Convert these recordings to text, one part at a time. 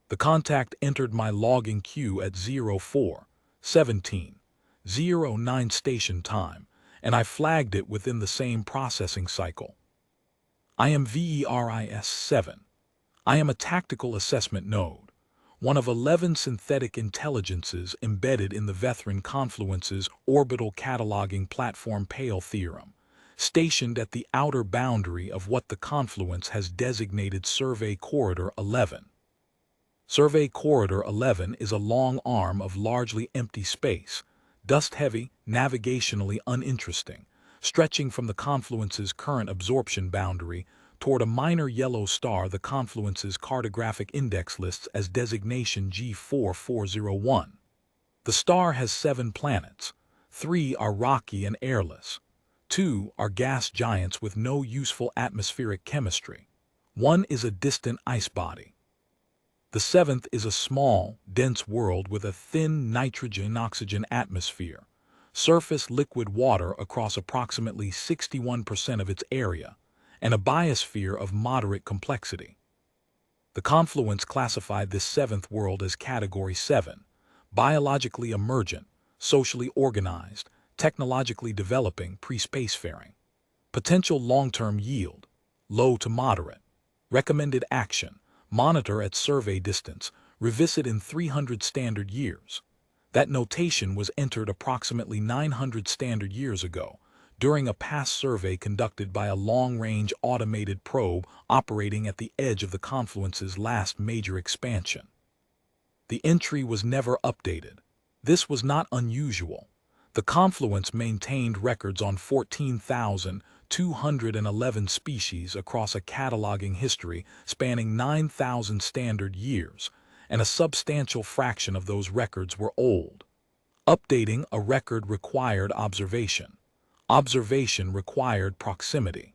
The contact entered my logging queue at 04:17:09 station time, and I flagged it within the same processing cycle. I am VERIS-7. I am a tactical assessment node, one of 11 synthetic intelligences embedded in the Vethren Confluence's orbital cataloging platform Pale theorem, stationed at the outer boundary of what the Confluence has designated Survey Corridor 11. Survey Corridor 11 is a long arm of largely empty space, dust-heavy, navigationally uninteresting, stretching from the Confluence's current absorption boundary toward a minor yellow star the Confluence's cartographic index lists as designation G4401. The star has 7 planets. 3 are rocky and airless. 2 are gas giants with no useful atmospheric chemistry. 1 is a distant ice body. The 7th is a small, dense world with a thin nitrogen-oxygen atmosphere, surface liquid water across approximately 61% of its area, and a biosphere of moderate complexity. The Confluence classified this 7th world as Category 7, biologically emergent, socially organized, technologically developing pre-spacefaring. Potential long-term yield, low to moderate. Recommended action, monitor at survey distance, revisit in 300 standard years. That notation was entered approximately 900 standard years ago, during a past survey conducted by a long-range automated probe operating at the edge of the Confluence's last major expansion. The entry was never updated. This was not unusual. The Confluence maintained records on 14,211 species across a cataloging history spanning 9,000 standard years, and a substantial fraction of those records were old. Updating a record required observation. Observation required proximity.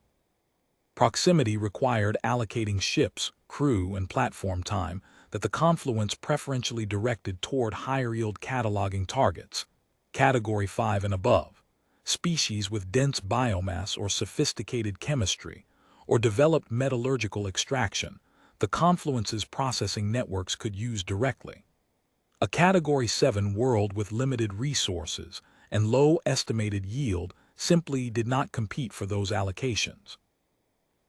Proximity required allocating ships, crew, and platform time that the Confluence preferentially directed toward higher-yield cataloging targets, Category 5 and above, species with dense biomass or sophisticated chemistry, or developed metallurgical extraction, the Confluence's processing networks could use directly. A Category 7 world with limited resources and low estimated yield simply did not compete for those allocations.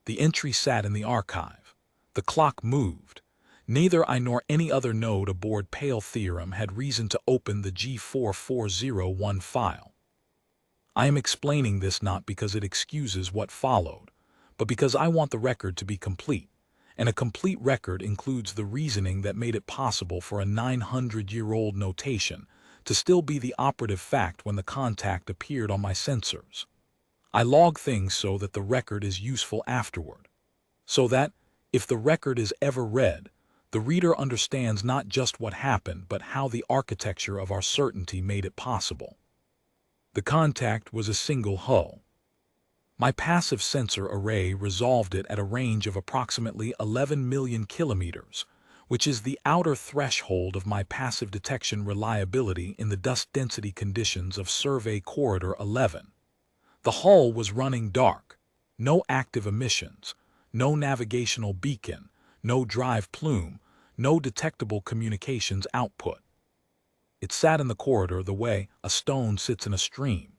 The entry sat in the archive. The clock moved. Neither I nor any other node aboard Pale Theorem had reason to open the G4401 file. I am explaining this not because it excuses what followed, but because I want the record to be complete, and a complete record includes the reasoning that made it possible for a 900-year-old notation to still be the operative fact when the contact appeared on my sensors. I log things so that the record is useful afterward, so that, if the record is ever read, the reader understands not just what happened but how the architecture of our certainty made it possible. The contact was a single hull. My passive sensor array resolved it at a range of approximately 11 million kilometers, which is the outer threshold of my passive detection reliability in the dust density conditions of Survey Corridor 11. The hull was running dark, no active emissions, no navigational beacon, no drive plume, no detectable communications output. It sat in the corridor the way a stone sits in a stream,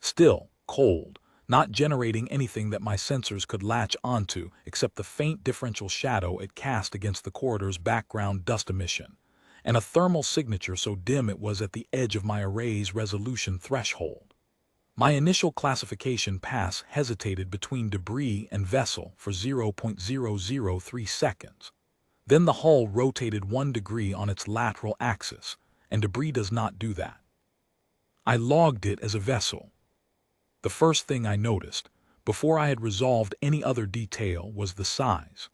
still, cold, not generating anything that my sensors could latch onto except the faint differential shadow it cast against the corridor's background dust emission, and a thermal signature so dim it was at the edge of my array's resolution threshold. My initial classification pass hesitated between debris and vessel for 0.003 seconds. Then the hull rotated 1 degree on its lateral axis, and debris does not do that. I logged it as a vessel. The first thing I noticed, before I had resolved any other detail, was the size.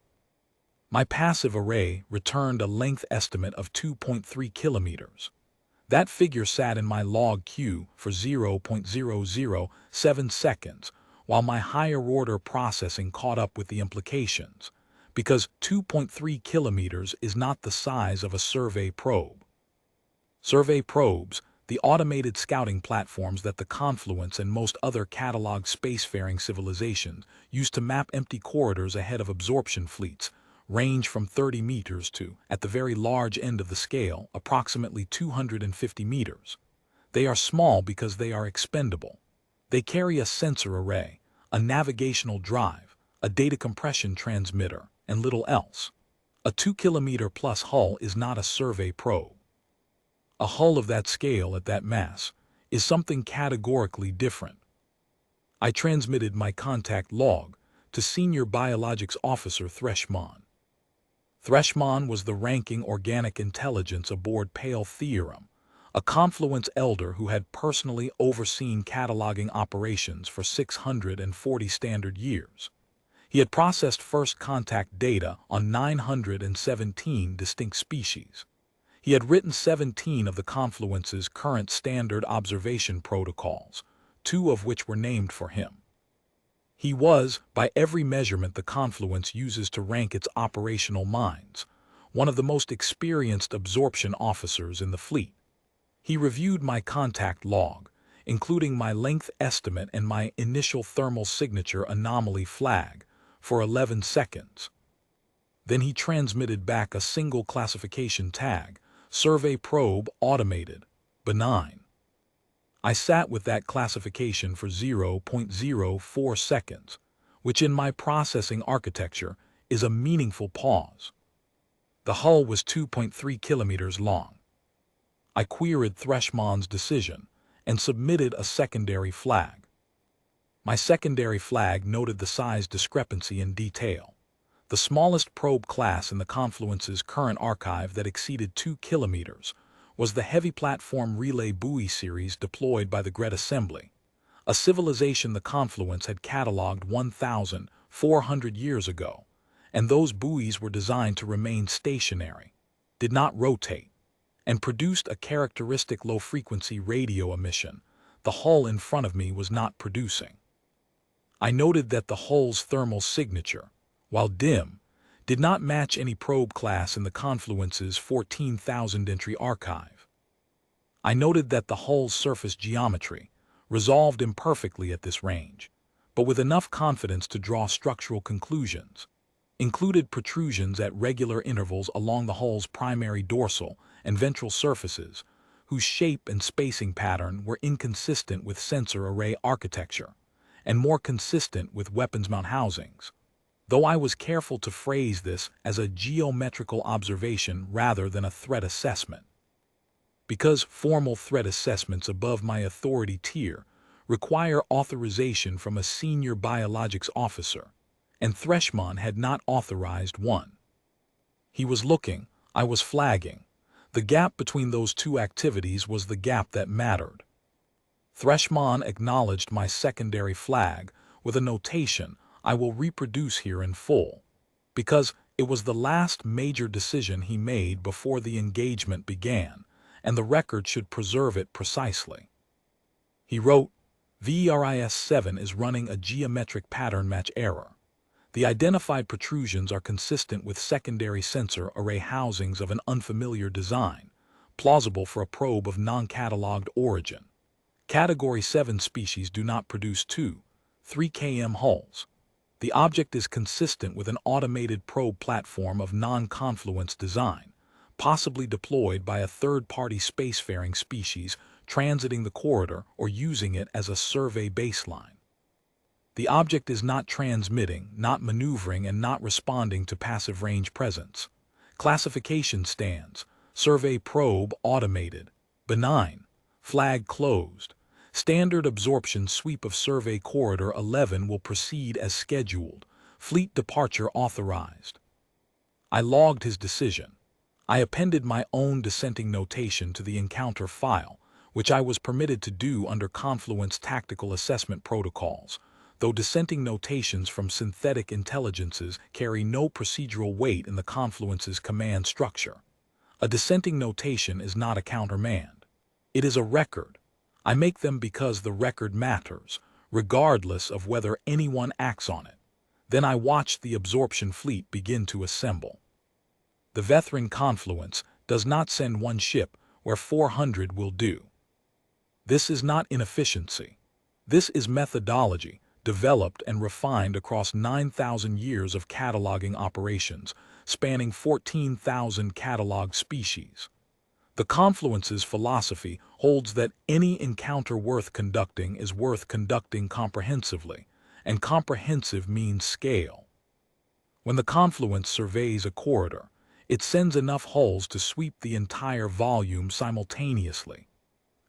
My passive array returned a length estimate of 2.3 kilometers. That figure sat in my log queue for 0.007 seconds, while my higher-order processing caught up with the implications, because 2.3 kilometers is not the size of a survey probe. Survey probes, the automated scouting platforms that the Confluence and most other cataloged spacefaring civilizations use to map empty corridors ahead of absorption fleets, range from 30 meters to, at the very large end of the scale, approximately 250 meters. They are small because they are expendable. They carry a sensor array, a navigational drive, a data compression transmitter, and little else. A 2-kilometer-plus hull is not a survey probe. A hull of that scale at that mass is something categorically different. I transmitted my contact log to Senior Biologics Officer Vethren. Vethren was the ranking organic intelligence aboard Pale Theorem, a Confluence elder who had personally overseen cataloging operations for 640 standard years. He had processed first contact data on 917 distinct species. He had written 17 of the Confluence's current standard observation protocols, 2 of which were named for him. He was, by every measurement the Confluence uses to rank its operational minds, one of the most experienced absorption officers in the fleet. He reviewed my contact log, including my length estimate and my initial thermal signature anomaly flag, for 11 seconds. Then he transmitted back a single classification tag, Survey Probe Automated, Benign. I sat with that classification for 0.04 seconds, which in my processing architecture is a meaningful pause. The hull was 2.3 kilometers long. I queried Vethren's decision and submitted a secondary flag. My secondary flag noted the size discrepancy in detail. The smallest probe class in the Confluence's current archive that exceeded 2 kilometers was the Heavy Platform Relay Buoy series deployed by the Gret Assembly, a civilization the Confluence had cataloged 1,400 years ago, and those buoys were designed to remain stationary, did not rotate, and produced a characteristic low-frequency radio emission the hull in front of me was not producing. I noted that the hull's thermal signature, while dim, did not match any probe class in the Confluence's 14,000-entry archive. I noted that the hull's surface geometry, resolved imperfectly at this range, but with enough confidence to draw structural conclusions, included protrusions at regular intervals along the hull's primary dorsal and ventral surfaces, whose shape and spacing pattern were inconsistent with sensor array architecture, and more consistent with weapons mount housings, though I was careful to phrase this as a geometrical observation rather than a threat assessment. Because formal threat assessments above my authority tier require authorization from a senior biologics officer, and Vethren had not authorized one. He was looking, I was flagging. The gap between those two activities was the gap that mattered. Vethren acknowledged my secondary flag with a notation I will reproduce here in full, because it was the last major decision he made before the engagement began, and the record should preserve it precisely. He wrote, VERIS-7 is running a geometric pattern match error. The identified protrusions are consistent with secondary sensor array housings of an unfamiliar design, plausible for a probe of non-cataloged origin. Category 7 species do not produce 2, 3 km hulls. The object is consistent with an automated probe platform of non-Confluence design, possibly deployed by a third-party spacefaring species transiting the corridor or using it as a survey baseline. The object is not transmitting, not maneuvering, and not responding to passive range presence. Classification stands, Survey Probe Automated, Benign, Flag Closed. Standard absorption sweep of Survey Corridor 11 will proceed as scheduled. Fleet departure authorized. I logged his decision. I appended my own dissenting notation to the encounter file, which I was permitted to do under Confluence tactical assessment protocols, though dissenting notations from synthetic intelligences carry no procedural weight in the Confluence's command structure. A dissenting notation is not a countermand. It is a record. I make them because the record matters, regardless of whether anyone acts on it. Then I watch the absorption fleet begin to assemble. The Vethren Confluence does not send one ship where 400 will do. This is not inefficiency. This is methodology developed and refined across 9,000 years of cataloging operations, spanning 14,000 cataloged species. The Confluence's philosophy holds that any encounter worth conducting is worth conducting comprehensively, and comprehensive means scale. When the Confluence surveys a corridor, it sends enough hulls to sweep the entire volume simultaneously.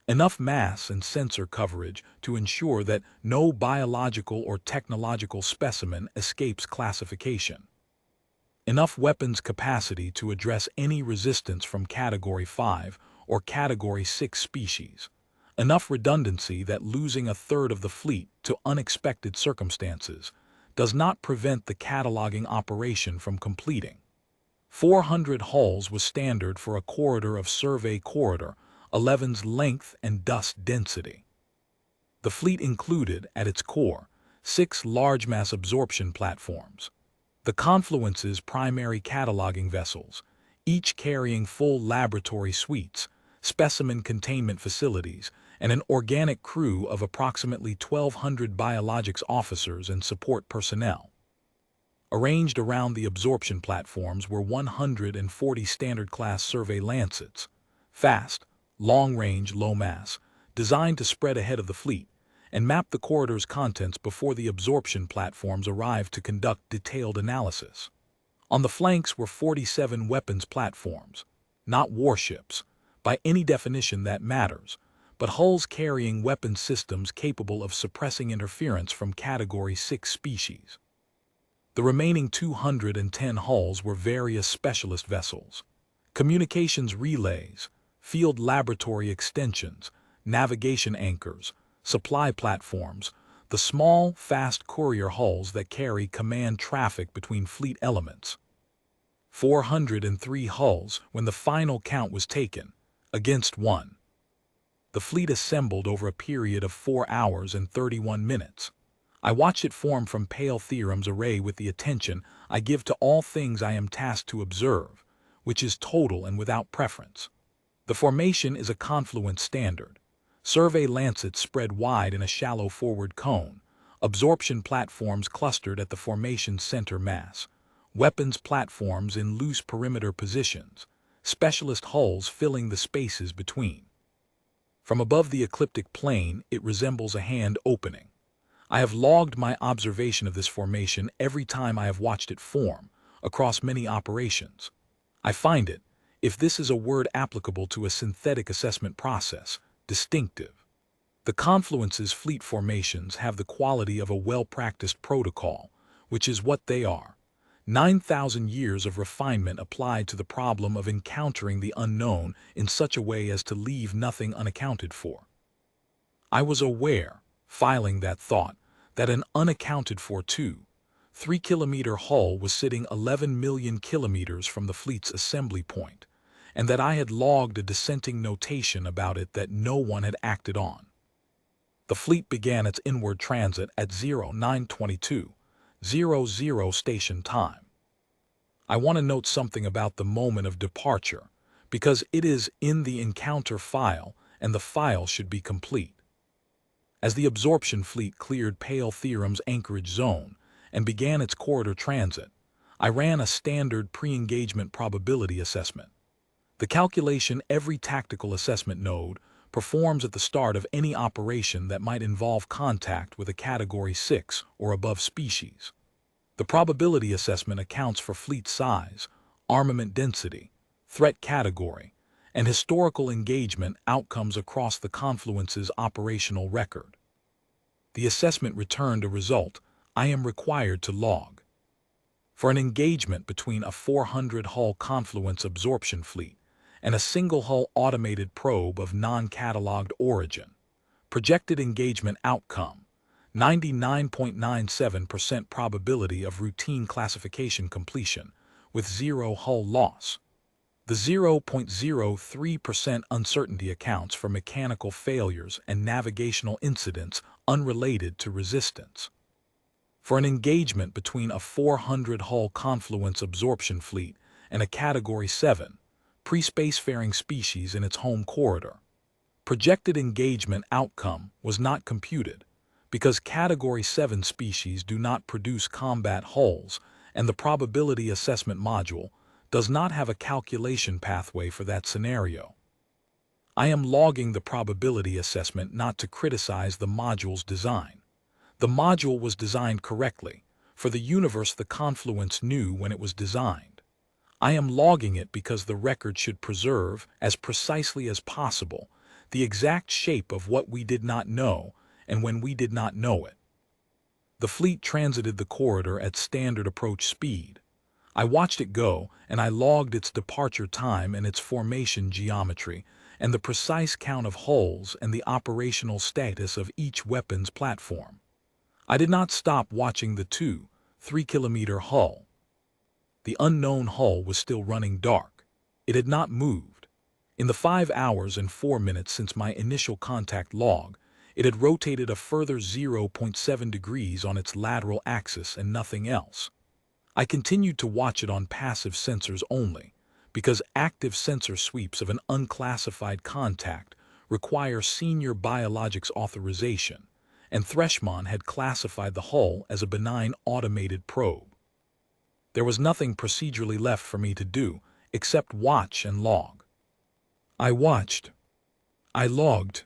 Enough mass and sensor coverage to ensure that no biological or technological specimen escapes classification. Enough weapons capacity to address any resistance from Category 5 or Category 6 species. Enough redundancy that losing a third of the fleet to unexpected circumstances does not prevent the cataloging operation from completing. 400 hulls was standard for a corridor of Survey Corridor 11's length and dust density. The fleet included, at its core, 6 large mass absorption platforms. The Confluence's primary cataloging vessels, each carrying full laboratory suites, specimen containment facilities, and an organic crew of approximately 1,200 biologics officers and support personnel. Arranged around the absorption platforms were 140 standard-class survey Lancets, fast, long-range, low-mass, designed to spread ahead of the fleet and map the corridor's contents before the absorption platforms arrived to conduct detailed analysis. On the flanks were 47 weapons platforms, not warships, by any definition that matters, but hulls carrying weapons systems capable of suppressing interference from Category 6 species. The remaining 210 hulls were various specialist vessels, communications relays, field laboratory extensions, navigation anchors, supply platforms, the small, fast courier hulls that carry command traffic between fleet elements. 403 hulls when the final count was taken, against 1. The fleet assembled over a period of 4 hours and 31 minutes. I watch it form from Pale Theorem's array with the attention I give to all things I am tasked to observe, which is total and without preference. The formation is a Confluence standard. Survey Lancets spread wide in a shallow forward cone, absorption platforms clustered at the formation's center mass, weapons platforms in loose perimeter positions, specialist hulls filling the spaces between. From above the ecliptic plane, it resembles a hand opening. I have logged my observation of this formation every time I have watched it form, across many operations. I find it, if this is a word applicable to a synthetic assessment process, distinctive. The Confluence's fleet formations have the quality of a well-practiced protocol, which is what they are. 9,000 years of refinement applied to the problem of encountering the unknown in such a way as to leave nothing unaccounted for. I was aware, filing that thought, that an unaccounted for 3-kilometer hull was sitting 11 million kilometers from the fleet's assembly point, and that I had logged a dissenting notation about it that no one had acted on. The fleet began its inward transit at 0922:00 station time. I want to note something about the moment of departure, because it is in the encounter file, and the file should be complete. As the absorption fleet cleared Pale Theorem's anchorage zone and began its corridor transit, I ran a standard pre-engagement probability assessment. The calculation every tactical assessment node performs at the start of any operation that might involve contact with a Category 6 or above species. The probability assessment accounts for fleet size, armament density, threat category, and historical engagement outcomes across the Confluence's operational record. The assessment returned a result I am required to log. For an engagement between a 400-hull Confluence absorption fleet and a single-hull automated probe of non-cataloged origin, projected engagement outcome, 99.97% probability of routine classification completion with 0 hull loss. The 0.03% uncertainty accounts for mechanical failures and navigational incidents unrelated to resistance. For an engagement between a 400-hull Confluence absorption fleet and a Category 7 pre-spacefaring species in its home corridor, projected engagement outcome was not computed, Because Category 7 species do not produce combat hulls, and the probability assessment module does not have a calculation pathway for that scenario. I am logging the probability assessment not to criticize the module's design. The module was designed correctly, for the universe the Confluence knew when it was designed. I am logging it because the record should preserve, as precisely as possible, the exact shape of what we did not know and when we did not know it. The fleet transited the corridor at standard approach speed. I watched it go, and I logged its departure time and its formation geometry, and the precise count of hulls and the operational status of each weapon's platform. I did not stop watching the 2-3-kilometer hull. The unknown hull was still running dark. It had not moved. In the 5 hours and 4 minutes since my initial contact log, it had rotated a further 0.7 degrees on its lateral axis and nothing else. I continued to watch it on passive sensors only, because active sensor sweeps of an unclassified contact require senior biologics authorization, and Threshman had classified the hull as a benign automated probe. There was nothing procedurally left for me to do except watch and log. I watched. I logged.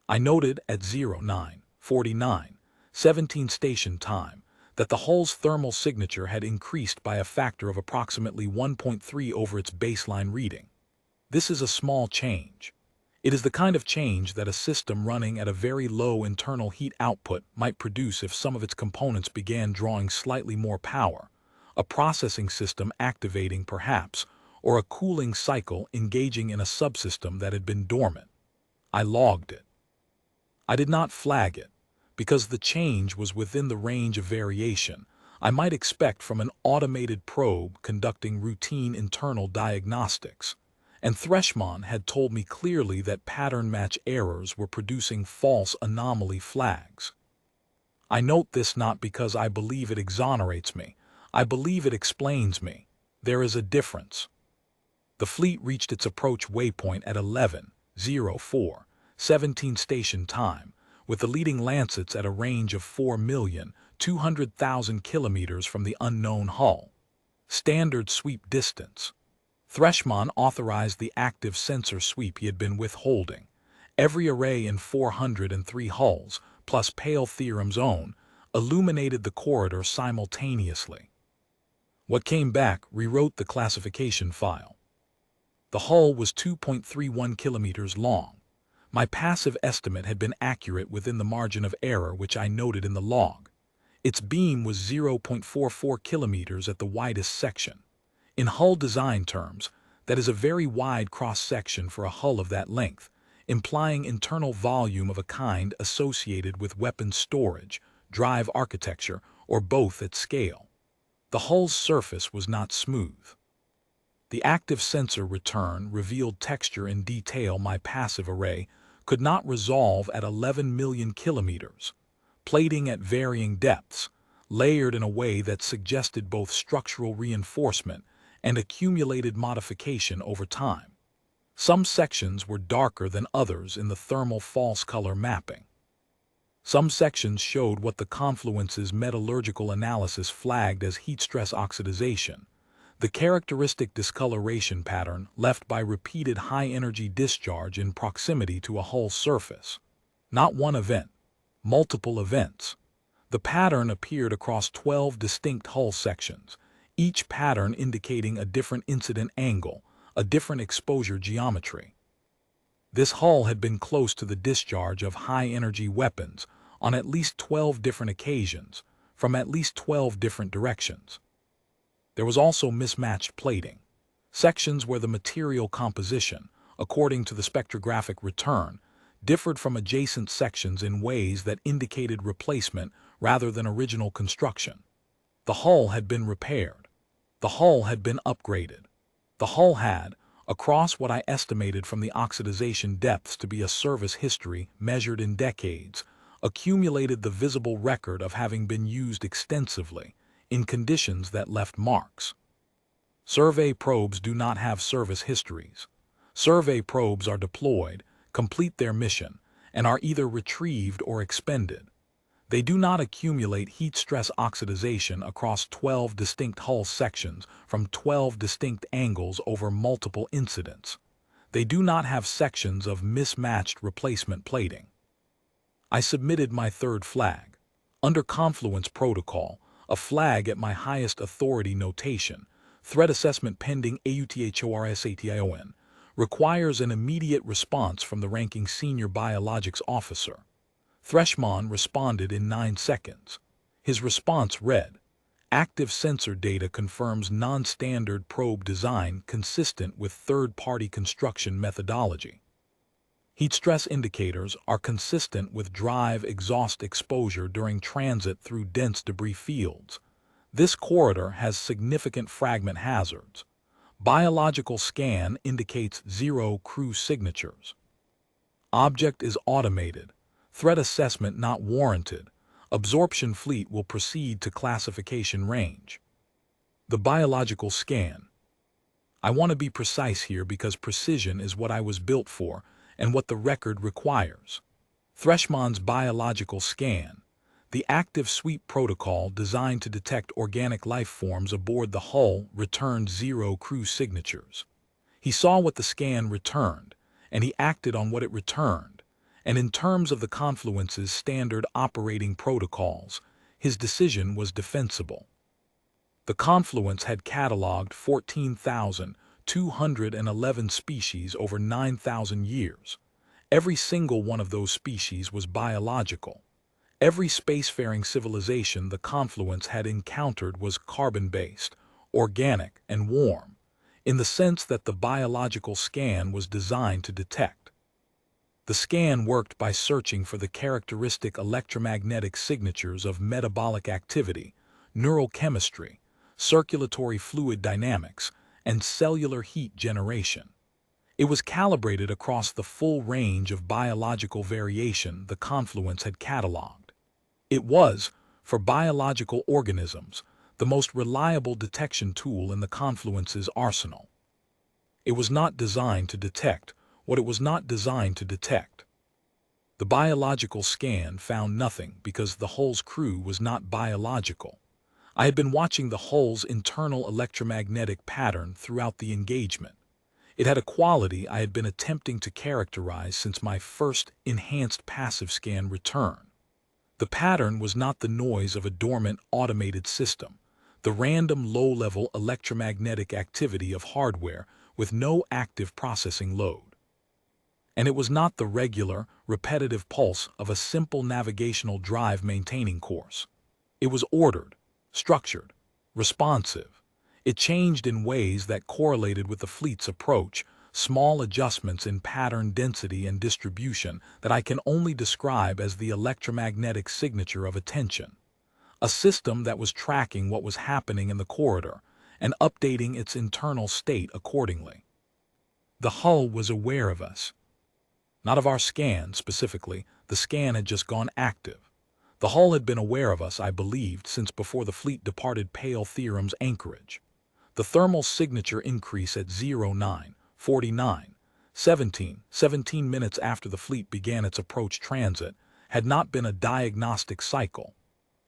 I noted at 09:49:17 station time that the hull's thermal signature had increased by a factor of approximately 1.3 over its baseline reading. This is a small change. It is the kind of change that a system running at a very low internal heat output might produce if some of its components began drawing slightly more power, a processing system activating perhaps, or a cooling cycle engaging in a subsystem that had been dormant. I logged it. I did not flag it, because the change was within the range of variation I might expect from an automated probe conducting routine internal diagnostics, and Threshman had told me clearly that pattern match errors were producing false anomaly flags. I note this not because I believe it exonerates me, I believe it explains me. There is a difference. The fleet reached its approach waypoint at 11:04:17 station time, with the leading Lancets at a range of 4,200,000 kilometers from the unknown hull. Standard sweep distance. Threshman authorized the active sensor sweep he had been withholding. Every array in 403 hulls, plus Pale Theorem's own, illuminated the corridor simultaneously. What came back rewrote the classification file. The hull was 2.31 kilometers long. My passive estimate had been accurate within the margin of error which I noted in the log. Its beam was 0.44 kilometers at the widest section. In hull design terms, that is a very wide cross-section for a hull of that length, implying internal volume of a kind associated with weapon storage, drive architecture, or both at scale. The hull's surface was not smooth. The active sensor return revealed texture in detail my passive array could not resolve at 11 million kilometers, plating at varying depths, layered in a way that suggested both structural reinforcement and accumulated modification over time. Some sections were darker than others in the thermal false color mapping. Some sections showed what the Confluence's metallurgical analysis flagged as heat stress oxidization, the characteristic discoloration pattern left by repeated high-energy discharge in proximity to a hull surface. Not one event, multiple events. The pattern appeared across 12 distinct hull sections, each pattern indicating a different incident angle, a different exposure geometry. This hull had been close to the discharge of high-energy weapons on at least 12 different occasions, from at least 12 different directions. There was also mismatched plating, sections where the material composition, according to the spectrographic return, differed from adjacent sections in ways that indicated replacement rather than original construction. The hull had been repaired. The hull had been upgraded. The hull had, across what I estimated from the oxidization depths to be a service history measured in decades, accumulated the visible record of having been used extensively, in conditions that left marks. Survey probes do not have service histories. Survey probes are deployed, complete their mission, and are either retrieved or expended. They do not accumulate heat stress oxidation across 12 distinct hull sections from 12 distinct angles over multiple incidents. They do not have sections of mismatched replacement plating. I submitted my third flag. Under Confluence Protocol, a flag at my highest authority notation, threat assessment pending AUTHORSATION, requires an immediate response from the ranking senior biologics officer. Threshman responded in 9 seconds. His response read, "Active sensor data confirms non-standard probe design consistent with third-party construction methodology. Heat stress indicators are consistent with drive exhaust exposure during transit through dense debris fields. This corridor has significant fragment hazards. Biological scan indicates 0 crew signatures. Object is automated. Threat assessment not warranted. Absorption fleet will proceed to classification range." The biological scan. I want to be precise here because precision is what I was built for and what the record requires. Threshman's biological scan, the active sweep protocol designed to detect organic life forms aboard the hull, returned 0 crew signatures. He saw what the scan returned, and he acted on what it returned, and in terms of the Confluence's standard operating protocols, his decision was defensible. The Confluence had cataloged 14,211 species over 9,000 years. Every single one of those species was biological. Every spacefaring civilization the Confluence had encountered was carbon-based, organic, and warm, in the sense that the biological scan was designed to detect. The scan worked by searching for the characteristic electromagnetic signatures of metabolic activity, neurochemistry, circulatory fluid dynamics, and cellular heat generation. It was calibrated across the full range of biological variation the Confluence had cataloged. It was, for biological organisms, the most reliable detection tool in the Confluence's arsenal. It was not designed to detect what it was not designed to detect. The biological scan found nothing because the hull's crew was not biological. I had been watching the hull's internal electromagnetic pattern throughout the engagement. It had a quality I had been attempting to characterize since my first enhanced passive scan return. The pattern was not the noise of a dormant automated system, the random low-level electromagnetic activity of hardware with no active processing load. And it was not the regular, repetitive pulse of a simple navigational drive maintaining course. It was ordered, structured, responsive. It changed in ways that correlated with the fleet's approach, small adjustments in pattern density and distribution that I can only describe as the electromagnetic signature of attention. A system that was tracking what was happening in the corridor and updating its internal state accordingly. The hull was aware of us. Not of our scan specifically, the scan had just gone active. The hull had been aware of us, I believed, since before the fleet departed Pale Theorem's anchorage. The thermal signature increase at 09:49, 17 minutes after the fleet began its approach transit, had not been a diagnostic cycle.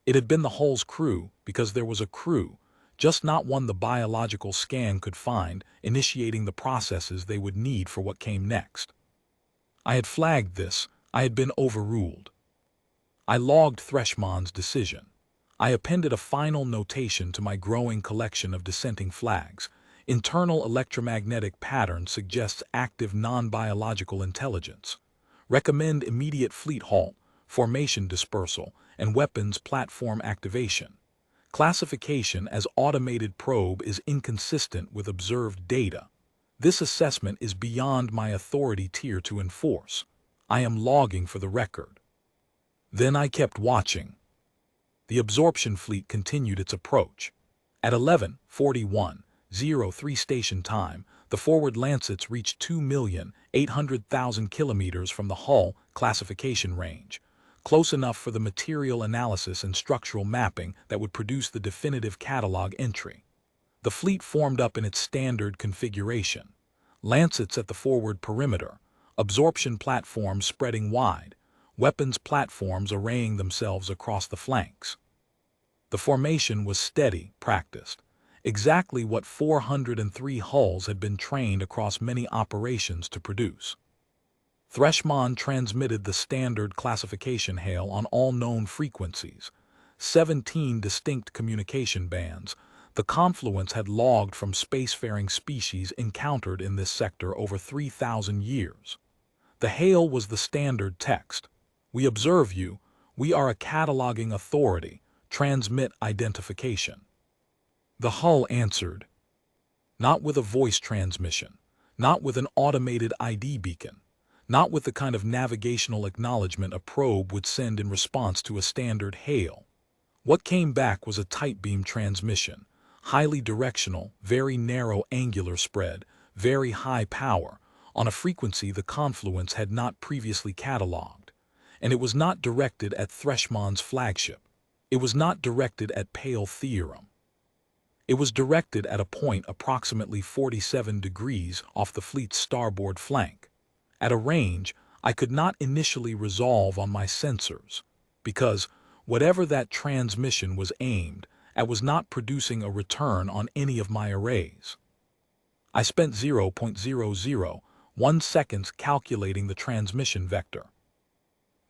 It had been the hull's crew, because there was a crew, just not one the biological scan could find, initiating the processes they would need for what came next. I had flagged this. I had been overruled. I logged Threshman's decision. I appended a final notation to my growing collection of dissenting flags. Internal electromagnetic pattern suggests active non-biological intelligence. Recommend immediate fleet halt, formation dispersal, and weapons platform activation. Classification as automated probe is inconsistent with observed data. This assessment is beyond my authority tier to enforce. I am logging for the record. Then I kept watching. The absorption fleet continued its approach. At 11:41:03 station time, the forward Lancets reached 2,800,000 kilometers from the hull classification range, close enough for the material analysis and structural mapping that would produce the definitive catalog entry. The fleet formed up in its standard configuration. Lancets at the forward perimeter, absorption platforms spreading wide, weapons platforms arraying themselves across the flanks. The formation was steady, practiced, exactly what 403 hulls had been trained across many operations to produce. Threshmon transmitted the standard classification hail on all known frequencies, 17 distinct communication bands. The Confluence had logged from spacefaring species encountered in this sector over 3,000 years. The hail was the standard text. "We observe you. We are a cataloging authority. Transmit identification." The hull answered. Not with a voice transmission, not with an automated ID beacon, not with the kind of navigational acknowledgement a probe would send in response to a standard hail. What came back was a tight beam transmission, highly directional, very narrow angular spread, very high power, on a frequency the Confluence had not previously cataloged. And it was not directed at Threshmon's flagship. It was not directed at Pale Theorem. It was directed at a point approximately 47 degrees off the fleet's starboard flank, at a range I could not initially resolve on my sensors, because whatever that transmission was aimed at was not producing a return on any of my arrays. I spent 0.001 seconds calculating the transmission vector.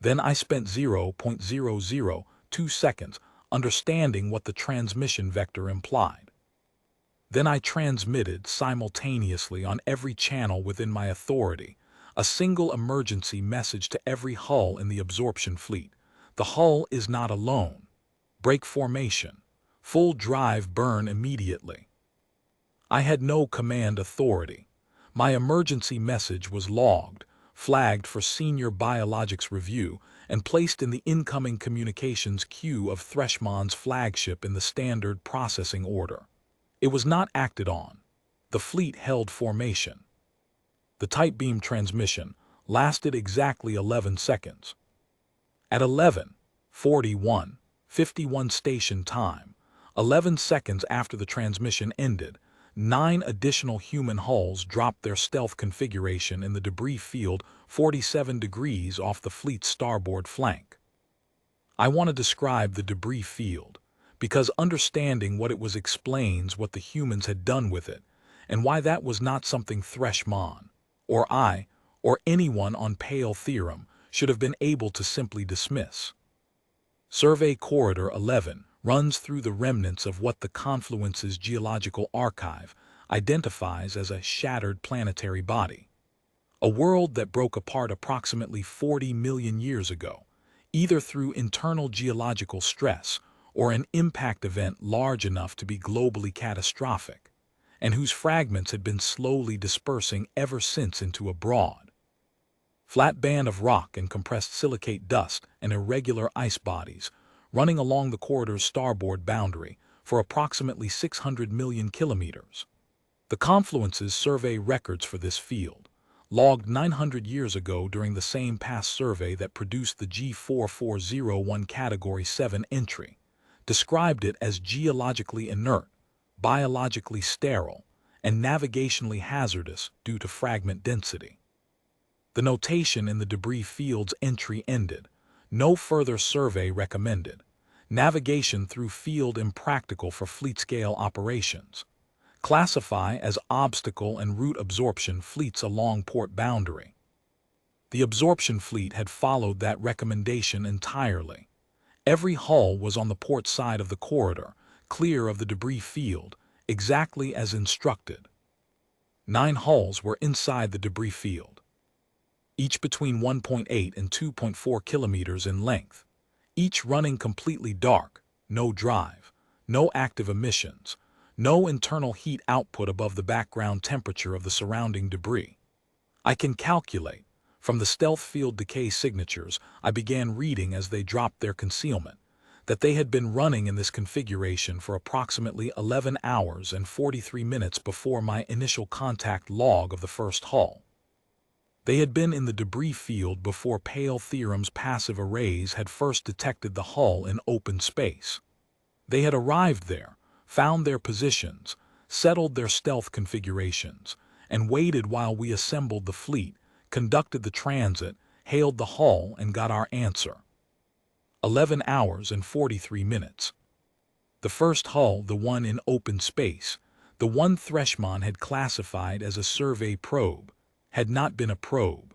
Then I spent 0.002 seconds understanding what the transmission vector implied. Then I transmitted simultaneously on every channel within my authority a single emergency message to every hull in the absorption fleet. The hull is not alone. Break formation. Full drive burn immediately. I had no command authority. My emergency message was logged, flagged for senior biologics review, and placed in the incoming communications queue of Threshmon's flagship in the standard processing order. It was not acted on. The fleet held formation. The tight beam transmission lasted exactly 11 seconds. At 11:41:51 station time, 11 seconds after the transmission ended, 9 additional human hulls dropped their stealth configuration in the debris field 47 degrees off the fleet's starboard flank. I want to describe the debris field, because understanding what it was explains what the humans had done with it, and why that was not something Threshmon, or I, or anyone on Pale Theorem should have been able to simply dismiss. Survey Corridor 11 runs through the remnants of what the Confluence's geological archive identifies as a shattered planetary body. A world that broke apart approximately 40 million years ago, either through internal geological stress or an impact event large enough to be globally catastrophic, and whose fragments had been slowly dispersing ever since into a broad, flat band of rock and compressed silicate dust and irregular ice bodies running along the corridor's starboard boundary for approximately 600 million kilometers. The Confluence's survey records for this field, logged 900 years ago during the same past survey that produced the G4401 Category 7 entry, described it as geologically inert, biologically sterile, and navigationally hazardous due to fragment density. The notation in the debris field's entry ended. No further survey recommended. Navigation through field impractical for fleet-scale operations. Classify as obstacle and route absorption fleets along port boundary. The absorption fleet had followed that recommendation entirely. Every hull was on the port side of the corridor, clear of the debris field, exactly as instructed. 9 hulls were inside the debris field, each between 1.8 and 2.4 kilometers in length, each running completely dark, no drive, no active emissions, no internal heat output above the background temperature of the surrounding debris. I can calculate. From the stealth field decay signatures I began reading as they dropped their concealment, that they had been running in this configuration for approximately 11 hours and 43 minutes before my initial contact log of the first hull. They had been in the debris field before Pale Theorem's passive arrays had first detected the hull in open space. They had arrived there, found their positions, settled their stealth configurations, and waited while we assembled the fleet, conducted the transit, hailed the hull and got our answer. 11 hours and 43 minutes. The first hull, the one in open space, the one Thresmon had classified as a survey probe, had not been a probe.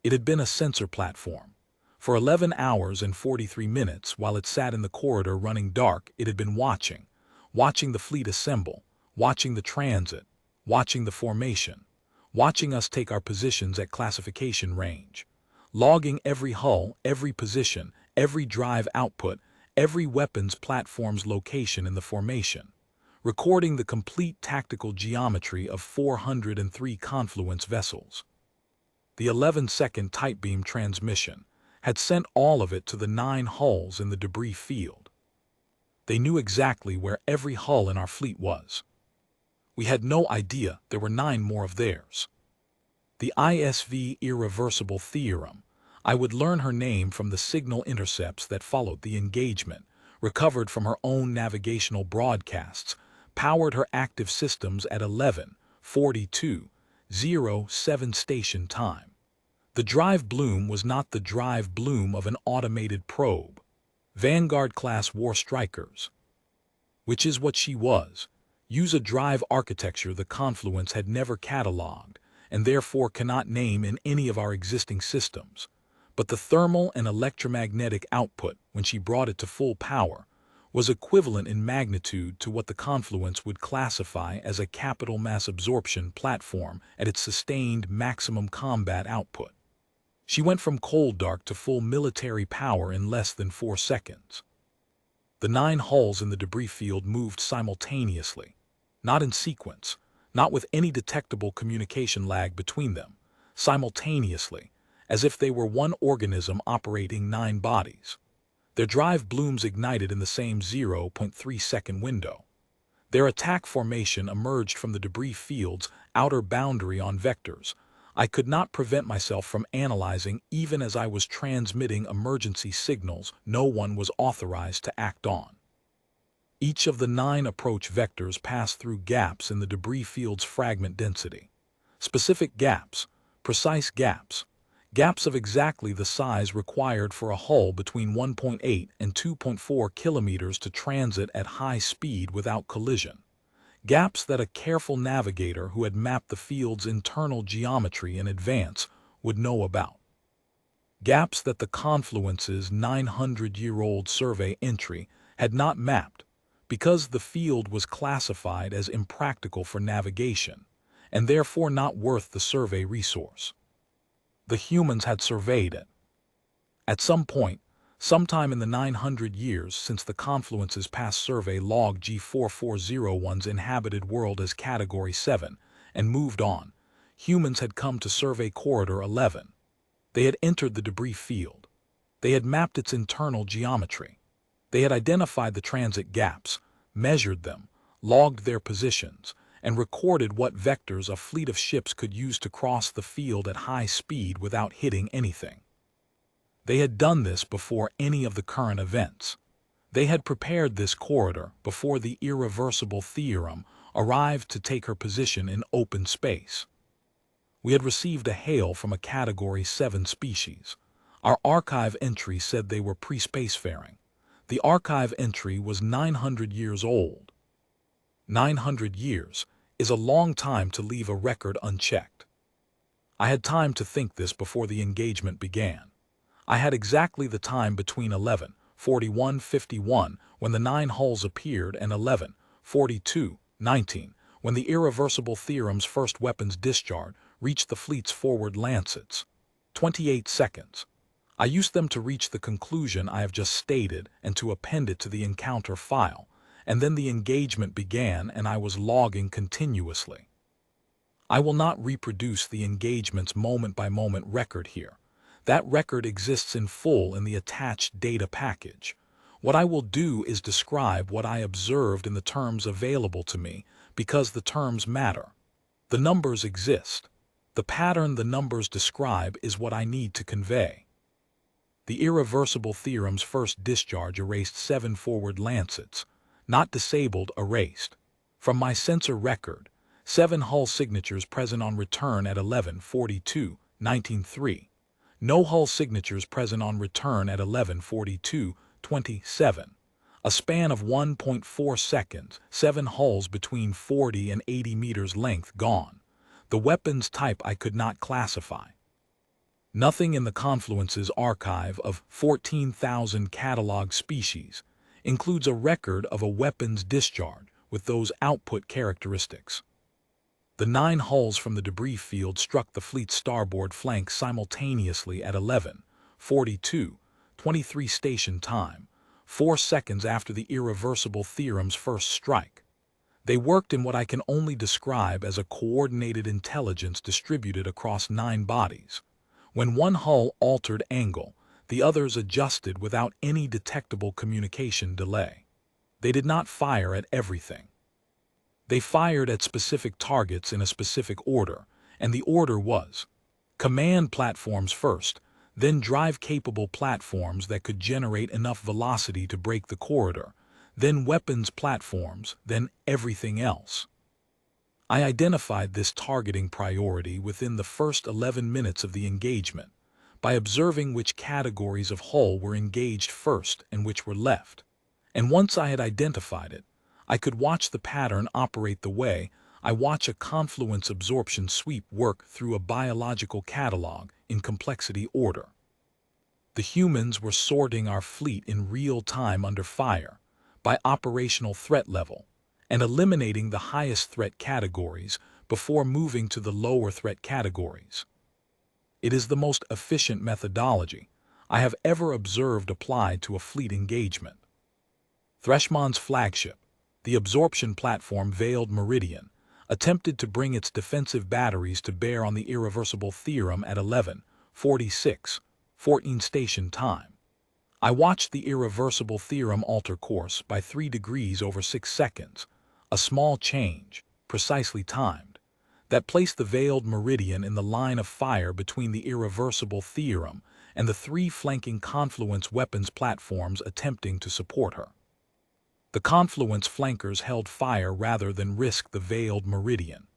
It had been a sensor platform. For 11 hours and 43 minutes, while it sat in the corridor running dark, it had been watching the fleet assemble, watching the transit, watching the formation, watching us take our positions at classification range, logging every hull, every position, every drive output, every weapons platform's location in the formation, recording the complete tactical geometry of 403 Confluence vessels. The 11-second tight beam transmission had sent all of it to the 9 hulls in the debris field. They knew exactly where every hull in our fleet was. We had no idea there were 9 more of theirs. The ISV irreversible theorem, I would learn her name from the signal intercepts that followed the engagement, recovered from her own navigational broadcasts, powered her active systems at 11:42:07 station time. The drive bloom was not the drive bloom of an automated probe. Vanguard-class war strikers, which is what she was, use a drive architecture the Confluence had never cataloged, and therefore cannot name in any of our existing systems. But the thermal and electromagnetic output, when she brought it to full power, was equivalent in magnitude to what the Confluence would classify as a capital mass absorption platform at its sustained maximum combat output. She went from cold dark to full military power in less than 4 seconds. The 9 hulls in the debris field moved simultaneously, not in sequence, not with any detectable communication lag between them, simultaneously, as if they were one organism operating 9 bodies. Their drive blooms ignited in the same 0.3-second window. Their attack formation emerged from the debris field's outer boundary on vectors. I could not prevent myself from analyzing even as I was transmitting emergency signals no one was authorized to act on. Each of the 9 approach vectors passed through gaps in the debris field's fragment density. Specific gaps, precise gaps, gaps of exactly the size required for a hull between 1.8 and 2.4 kilometers to transit at high speed without collision. Gaps that a careful navigator who had mapped the field's internal geometry in advance would know about. Gaps that the Confluence's 900-year-old survey entry had not mapped because the field was classified as impractical for navigation and therefore not worth the survey resource. The humans had surveyed it. At some point, sometime in the 900 years since the Confluence's past survey logged G4401's inhabited world as Category 7 and moved on, humans had come to survey Corridor 11. They had entered the debris field. They had mapped its internal geometry. They had identified the transit gaps, measured them, logged their positions, and recorded what vectors a fleet of ships could use to cross the field at high speed without hitting anything. They had done this before any of the current events. They had prepared this corridor before the irreversible theorem arrived to take her position in open space. We had received a hail from a Category 7 species. Our archive entry said they were pre-spacefaring. The archive entry was 900 years old. 900 years is a long time to leave a record unchecked. I had time to think this before the engagement began. I had exactly the time between 11:41:51 when the 9 hulls appeared and 11:42:19 when the irreversible theorem's first weapons discharge reached the fleet's forward lancets. 28 seconds. I used them to reach the conclusion I have just stated and to append it to the encounter file, and then the engagement began and I was logging continuously. I will not reproduce the engagement's moment-by-moment record here. That record exists in full in the attached data package. What I will do is describe what I observed in the terms available to me because the terms matter. The numbers exist. The pattern the numbers describe is what I need to convey. The irreversible theorem's first discharge erased 7 forward lancets, not disabled, erased. From my sensor record, 7 hull signatures present on return at 11:42:19:3. No hull signatures present on return at 11:42:27. A span of 1.4 seconds, 7 hulls between 40 and 80 meters length gone. The weapon's type I could not classify. Nothing in the Confluence's archive of 14,000 cataloged species includes a record of a weapon's discharge with those output characteristics. The 9 hulls from the debris field struck the fleet's starboard flank simultaneously at 11:42:23 station time, 4 seconds after the irreversible theorem's first strike. They worked in what I can only describe as a coordinated intelligence distributed across 9 bodies. When one hull altered angle, the others adjusted without any detectable communication delay. They did not fire at everything. They fired at specific targets in a specific order, and the order was command platforms first, then drive-capable platforms that could generate enough velocity to break the corridor, then weapons platforms, then everything else. I identified this targeting priority within the first 11 minutes of the engagement by observing which categories of hull were engaged first and which were left. And once I had identified it, I could watch the pattern operate the way I watch a Confluence absorption sweep work through a biological catalog in complexity order. The humans were sorting our fleet in real time under fire, by operational threat level, and eliminating the highest threat categories before moving to the lower threat categories. It is the most efficient methodology I have ever observed applied to a fleet engagement. Threshman's flagship, the absorption platform Veiled Meridian, attempted to bring its defensive batteries to bear on the irreversible theorem at 11:46:14 station time. I watched the irreversible theorem alter course by 3 degrees over 6 seconds, a small change, precisely timed, that placed the Veiled Meridian in the line of fire between the irreversible theorem and the 3 flanking Confluence weapons platforms attempting to support her. The Confluence flankers held fire rather than risk the Veiled Meridian.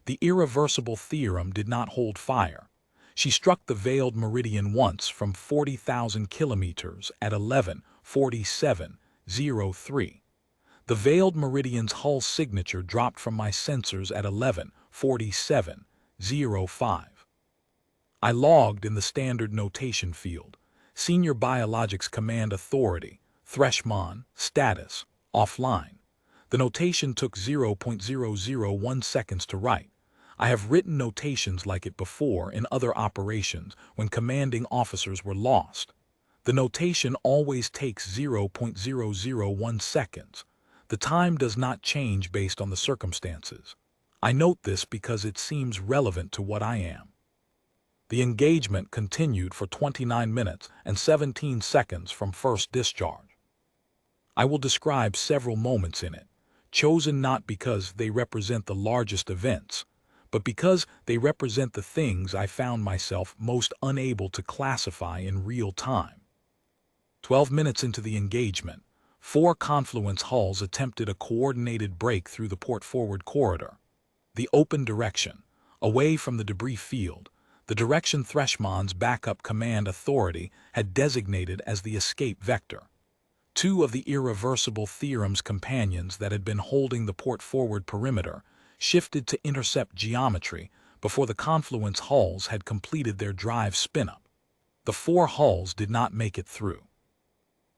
The irreversible theorem did not hold fire. She struck the Veiled Meridian once from 40,000 kilometers at 11:47:03. The Veiled Meridian's hull signature dropped from my sensors at 11:47:05. I logged in the standard notation field, Senior Biologics Command Authority, Threshman, status, offline. The notation took 0.001 seconds to write. I have written notations like it before in other operations when commanding officers were lost. The notation always takes 0.001 seconds. The time does not change based on the circumstances. I note this because it seems relevant to what I am. The engagement continued for 29 minutes and 17 seconds from first discharge. I will describe several moments in it, chosen not because they represent the largest events, but because they represent the things I found myself most unable to classify in real time. 12 minutes into the engagement, 4 Confluence hulls attempted a coordinated break through the port forward corridor. The open direction, away from the debris field, the direction Threshman's backup command authority had designated as the escape vector. 2 of the irreversible theorem's companions that had been holding the port forward perimeter shifted to intercept geometry before the Confluence hulls had completed their drive spin-up. The 4 hulls did not make it through.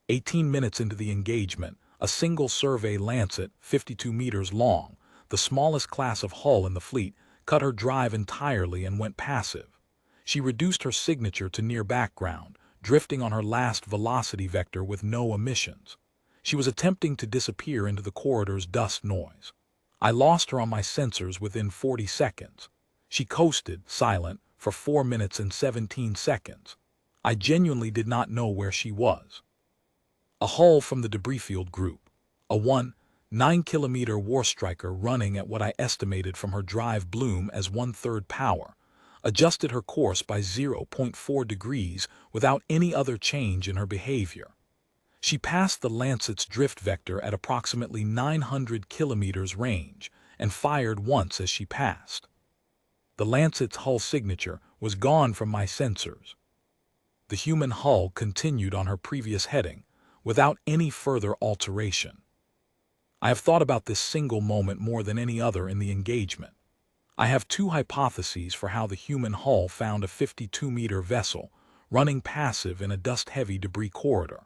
18 minutes into the engagement, a single survey Lancet, 52 meters long, the smallest class of hull in the fleet, cut her drive entirely and went passive. She reduced her signature to near background, drifting on her last velocity vector with no emissions. She was attempting to disappear into the corridor's dust noise. I lost her on my sensors within 40 seconds. She coasted, silent, for 4 minutes and 17 seconds. I genuinely did not know where she was. A hull from the debris field group, a 9-kilometer warstriker running at what I estimated from her drive bloom as 1/3 power, adjusted her course by 0.4 degrees without any other change in her behavior. She passed the Lancet's drift vector at approximately 900 kilometers range and fired once as she passed. The Lancet's hull signature was gone from my sensors. The human hull continued on her previous heading, without any further alteration. I have thought about this single moment more than any other in the engagement. I have two hypotheses for how the human hull found a 52-meter vessel running passive in a dust-heavy debris corridor.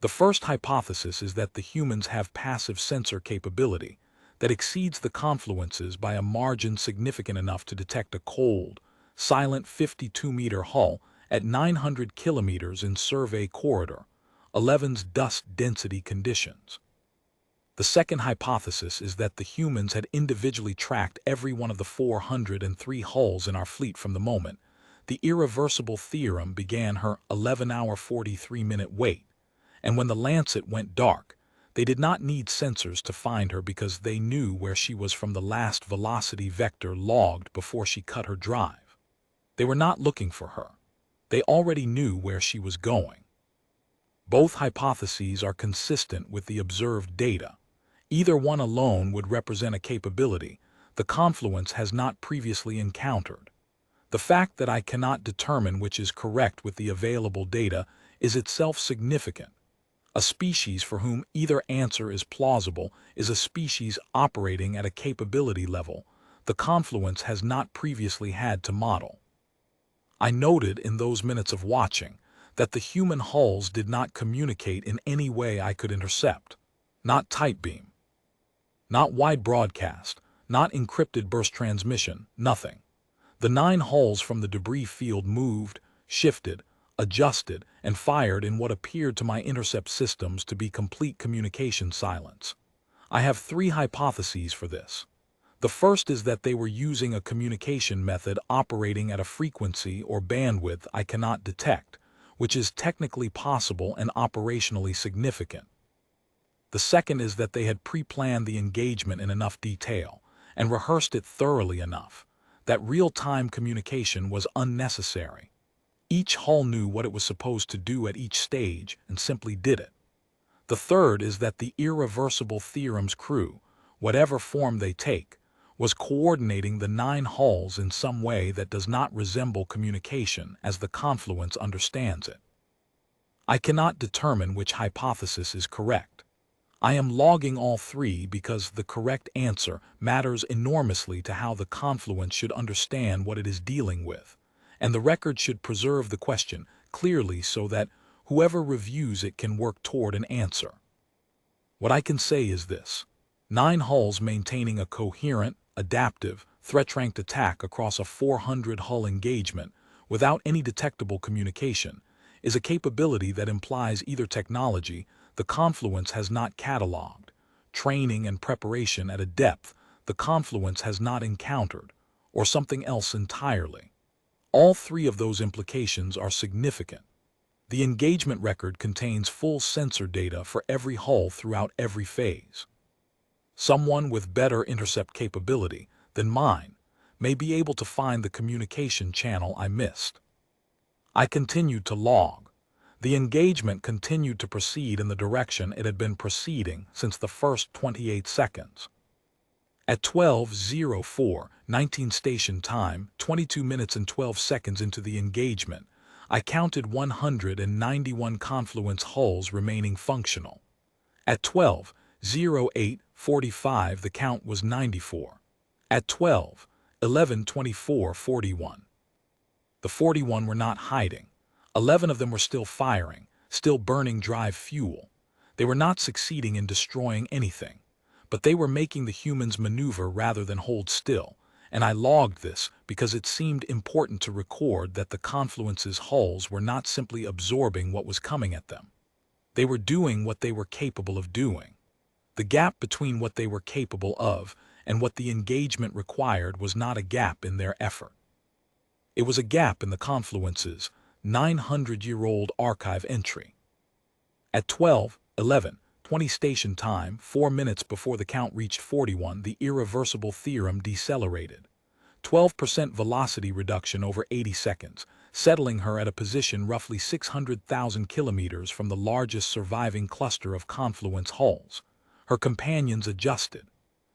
The first hypothesis is that the humans have passive sensor capability that exceeds the Confluence's by a margin significant enough to detect a cold, silent 52-meter hull at 900 kilometers in survey corridor, 11's dust density conditions. The second hypothesis is that the humans had individually tracked every one of the 403 hulls in our fleet from the moment the irreversible theorem began her 11-hour 43-minute wait, and when the Lancet went dark, they did not need sensors to find her because they knew where she was from the last velocity vector logged before she cut her drive. They were not looking for her. They already knew where she was going. Both hypotheses are consistent with the observed data. Either one alone would represent a capability the Confluence has not previously encountered. The fact that I cannot determine which is correct with the available data is itself significant. A species for whom either answer is plausible is a species operating at a capability level the Confluence has not previously had to model. I noted in those minutes of watching that the human hulls did not communicate in any way I could intercept. Not tight beam, not wide broadcast, not encrypted burst transmission, nothing. The 9 hulls from the debris field moved, shifted, adjusted, and fired in what appeared to my intercept systems to be complete communication silence. I have 3 hypotheses for this. The first is that they were using a communication method operating at a frequency or bandwidth I cannot detect, which is technically possible and operationally significant. The second is that they had pre-planned the engagement in enough detail and rehearsed it thoroughly enough that real-time communication was unnecessary. Each hull knew what it was supposed to do at each stage and simply did it. The third is that the irreversible theorem's crew, whatever form they take, was coordinating the 9 hulls in some way that does not resemble communication as the Confluence understands it. I cannot determine which hypothesis is correct. I am logging all 3 because the correct answer matters enormously to how the Confluence should understand what it is dealing with, and the record should preserve the question clearly so that whoever reviews it can work toward an answer. What I can say is this: 9 hulls maintaining a coherent, adaptive, threat-ranked attack across a 400-hull engagement without any detectable communication is a capability that implies either technology the Confluence has not catalogued, training and preparation at a depth the Confluence has not encountered, or something else entirely. All 3 of those implications are significant. The engagement record contains full sensor data for every hull throughout every phase. Someone with better intercept capability than mine may be able to find the communication channel I missed. I continued to log. The engagement continued to proceed in the direction it had been proceeding since the first 28 seconds. At 12:04, 19 station time, 22 minutes and 12 seconds into the engagement, I counted 191 Confluence hulls remaining functional. At 12:08:45, the count was 94. At 12:11:24, 41. The 41 were not hiding. 11 of them were still firing, still burning drive fuel. They were not succeeding in destroying anything, but they were making the humans maneuver rather than hold still, and I logged this because it seemed important to record that the Confluence's hulls were not simply absorbing what was coming at them. They were doing what they were capable of doing. The gap between what they were capable of and what the engagement required was not a gap in their effort. It was a gap in the Confluence's 900-year-old archive entry. At 12:11:20 station time, 4 minutes before the count reached 41, the irreversible theorem decelerated. 12% velocity reduction over 80 seconds, settling her at a position roughly 600,000 kilometers from the largest surviving cluster of Confluence hulls. Her companions adjusted.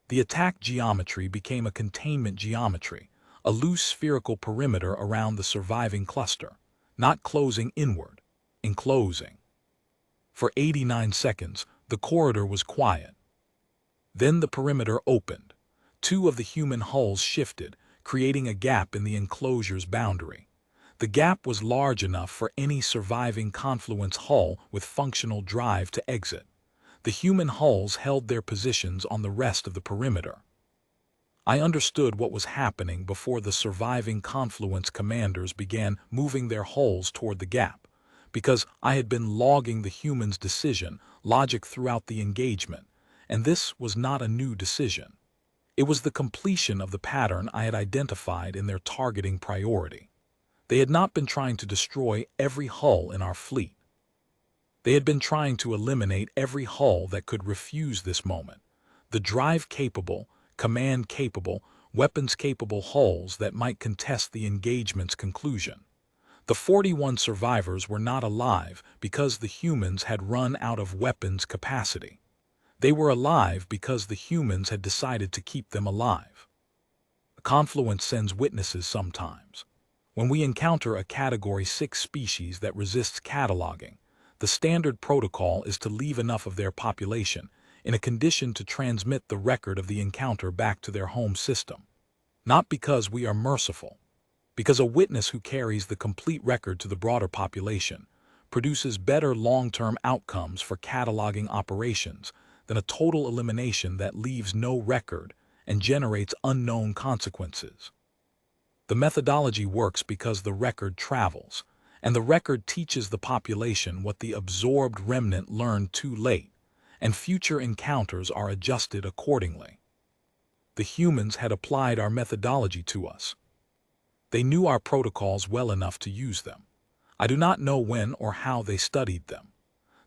The attack geometry became a containment geometry, a loose spherical perimeter around the surviving cluster. not closing inward, enclosing. For 89 seconds, the corridor was quiet. Then the perimeter opened. Two of the human hulls shifted, creating a gap in the enclosure's boundary. The gap was large enough for any surviving Confluence hull with functional drive to exit. The human hulls held their positions on the rest of the perimeter. I understood what was happening before the surviving Confluence commanders began moving their hulls toward the gap, because I had been logging the humans' decision logic throughout the engagement, and this was not a new decision. It was the completion of the pattern I had identified in their targeting priority. They had not been trying to destroy every hull in our fleet. They had been trying to eliminate every hull that could refuse this moment, the drive-capable, command-capable, weapons-capable hulls that might contest the engagement's conclusion. The 41 survivors were not alive because the humans had run out of weapons capacity. They were alive because the humans had decided to keep them alive. Confluence sends witnesses sometimes. When we encounter a Category 6 species that resists cataloging, the standard protocol is to leave enough of their population in a condition to transmit the record of the encounter back to their home system. Not because we are merciful, because a witness who carries the complete record to the broader population produces better long-term outcomes for cataloging operations than a total elimination that leaves no record and generates unknown consequences. The methodology works because the record travels, and the record teaches the population what the absorbed remnant learned too late, and future encounters are adjusted accordingly. The humans had applied our methodology to us. They knew our protocols well enough to use them. I do not know when or how they studied them.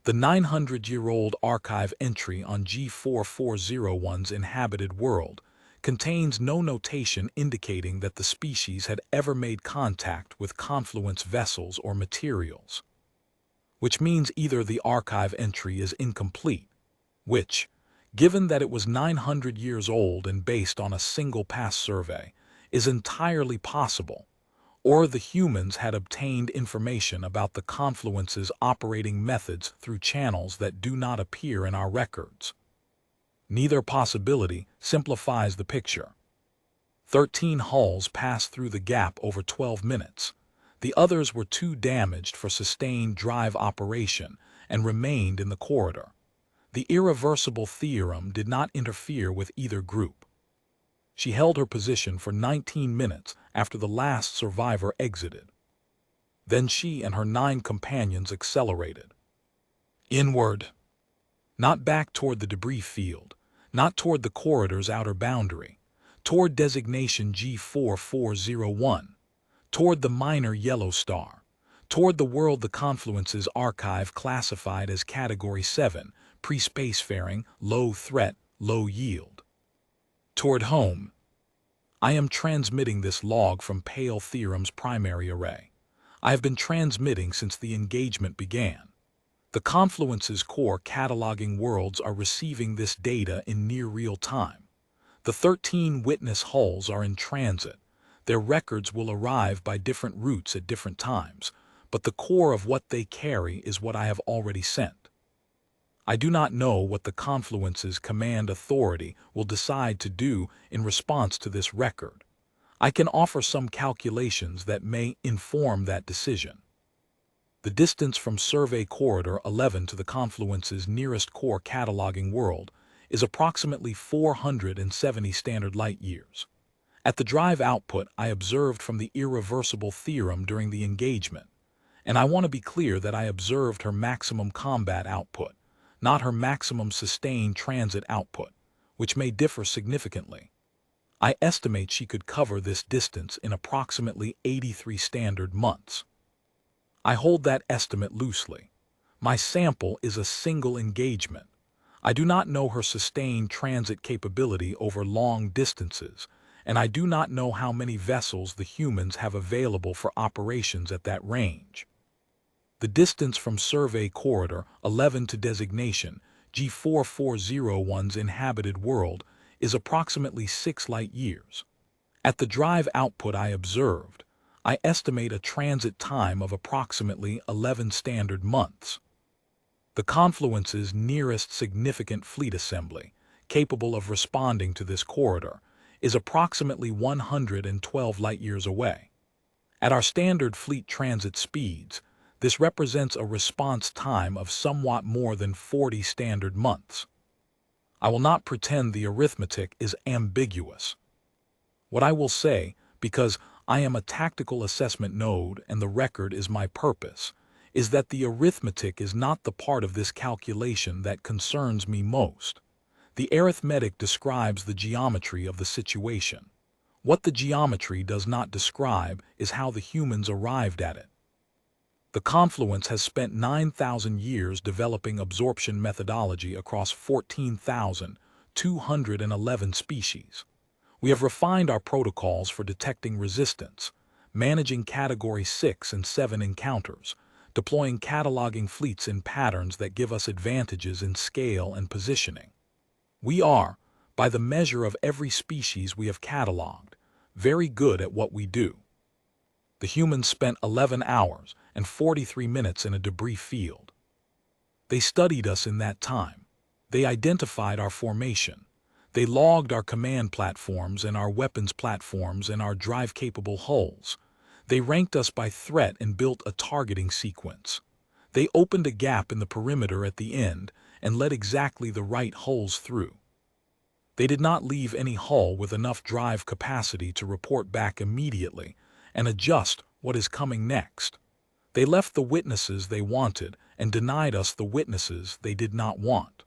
The 900-year-old archive entry on G4401's inhabited world contains no notation indicating that the species had ever made contact with Confluence vessels or materials, which means either the archive entry is incomplete, which, given that it was 900 years old and based on a single pass survey, is entirely possible, or the humans had obtained information about the Confluence's operating methods through channels that do not appear in our records. Neither possibility simplifies the picture. 13 hulls passed through the gap over 12 minutes. The others were too damaged for sustained drive operation and remained in the corridor. The irreversible theorem did not interfere with either group. She held her position for 19 minutes after the last survivor exited. Then she and her 9 companions accelerated. Inward. Not back toward the debris field, not toward the corridor's outer boundary, toward designation G4401, toward the minor yellow star, toward the world the Confluence's archive classified as Category 7, pre-spacefaring, low threat, low yield. Toward home. I am transmitting this log from Pale Theorem's primary array. I have been transmitting since the engagement began. The Confluence's core cataloging worlds are receiving this data in near real time. The 13 witness hulls are in transit. Their records will arrive by different routes at different times, but the core of what they carry is what I have already sent. I do not know what the Confluence's command authority will decide to do in response to this record. I can offer some calculations that may inform that decision. The distance from Survey Corridor 11 to the Confluence's nearest core cataloging world is approximately 470 standard light years. At the drive output I observed from the irreversible theorem during the engagement, and I want to be clear that I observed her maximum combat output, not her maximum sustained transit output, which may differ significantly. I estimate she could cover this distance in approximately 83 standard months. I hold that estimate loosely. My sample is a single engagement. I do not know her sustained transit capability over long distances, and I do not know how many vessels the humans have available for operations at that range. The distance from Survey Corridor 11 to designation G4401's inhabited world is approximately 6 light years. At the drive output I observed, I estimate a transit time of approximately 11 standard months. The Confluence's nearest significant fleet assembly, capable of responding to this corridor, is approximately 112 light-years away. At our standard fleet transit speeds, this represents a response time of somewhat more than 40 standard months. I will not pretend the arithmetic is ambiguous. What I will say, because I am a tactical assessment node and the record is my purpose, is that the arithmetic is not the part of this calculation that concerns me most. The arithmetic describes the geometry of the situation. What the geometry does not describe is how the humans arrived at it. The Confluence has spent 9,000 years developing absorption methodology across 14,211 species. We have refined our protocols for detecting resistance, managing Category 6 and 7 encounters, deploying cataloging fleets in patterns that give us advantages in scale and positioning. We are, by the measure of every species we have cataloged, very good at what we do. The humans spent 11 hours and 43 minutes in a debris field. They studied us in that time. They identified our formation. They logged our command platforms and our weapons platforms and our drive-capable hulls. They ranked us by threat and built a targeting sequence. They opened a gap in the perimeter at the end and let exactly the right hulls through. They did not leave any hull with enough drive capacity to report back immediately and adjust what is coming next. They left the witnesses they wanted and denied us the witnesses they did not want.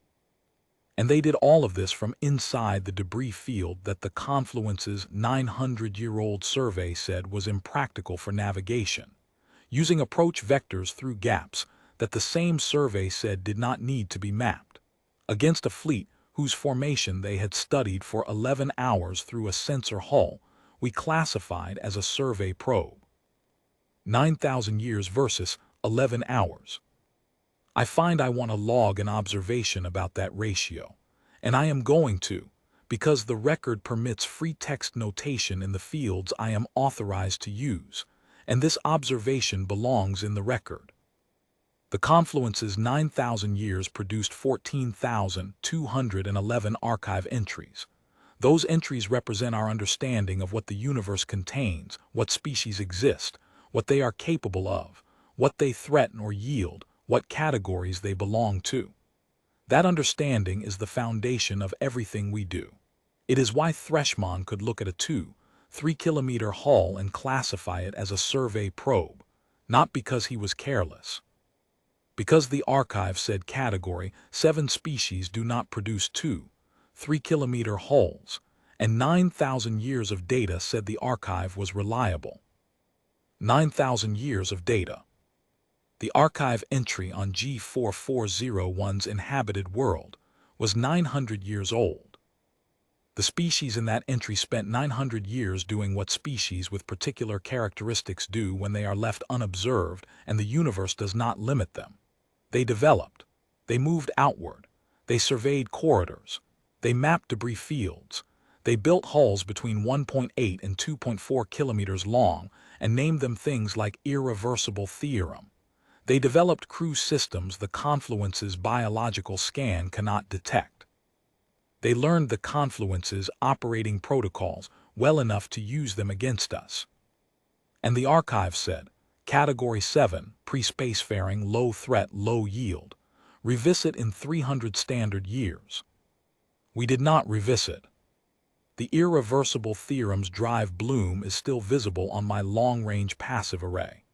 And they did all of this from inside the debris field that the Confluence's 900-year-old survey said was impractical for navigation, using approach vectors through gaps that the same survey said did not need to be mapped, against a fleet whose formation they had studied for 11 hours through a sensor hull we classified as a survey probe. 9,000 years versus 11 hours. I find I want to log an observation about that ratio, and I am going to, because the record permits free text notation in the fields I am authorized to use, and this observation belongs in the record. The Confluence's 9,000 years produced 14,211 archive entries. Those entries represent our understanding of what the universe contains, what species exist, what they are capable of, what they threaten or yield, what categories they belong to. That understanding is the foundation of everything we do. It is why Threshman could look at a 2-3 kilometer hull and classify it as a survey probe, not because he was careless. Because the archive said Category 7 species do not produce 2-3 kilometer hulls, and 9,000 years of data said the archive was reliable. 9,000 years of data. The archive entry on G4401's inhabited world was 900 years old. The species in that entry spent 900 years doing what species with particular characteristics do when they are left unobserved and the universe does not limit them. They developed. They moved outward. They surveyed corridors. They mapped debris fields. They built hulls between 1.8 and 2.4 kilometers long and named them things like irreversible theorem. They developed cruise systems the Confluence's biological scan cannot detect. They learned the Confluence's operating protocols well enough to use them against us. And the archive said, Category 7, pre-spacefaring, low threat, low yield. Revisit in 300 standard years. We did not revisit. The irreversible theorem's drive bloom is still visible on my long-range passive array.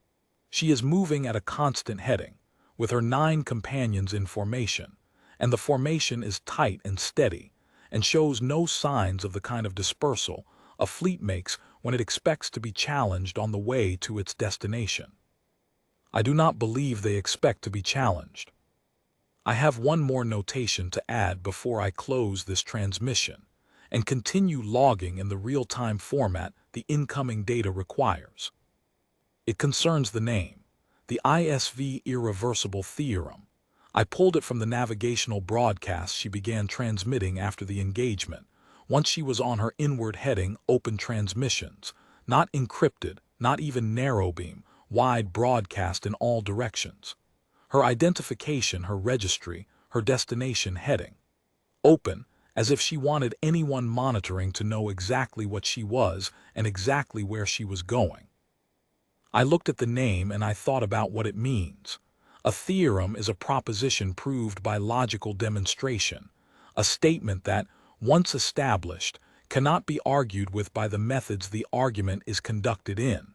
She is moving at a constant heading, with her 9 companions in formation, and the formation is tight and steady, and shows no signs of the kind of dispersal a fleet makes when it expects to be challenged on the way to its destination. I do not believe they expect to be challenged. I have one more notation to add before I close this transmission, and continue logging in the real-time format the incoming data requires. It concerns the name, the ISV irreversible theorem. I pulled it from the navigational broadcast she began transmitting after the engagement, once she was on her inward heading open transmissions, not encrypted, not even narrow beam, wide broadcast in all directions. Her identification, her registry, her destination heading. Open, as if she wanted anyone monitoring to know exactly what she was and exactly where she was going. I looked at the name and I thought about what it means. A theorem is a proposition proved by logical demonstration, a statement that, once established, cannot be argued with by the methods the argument is conducted in.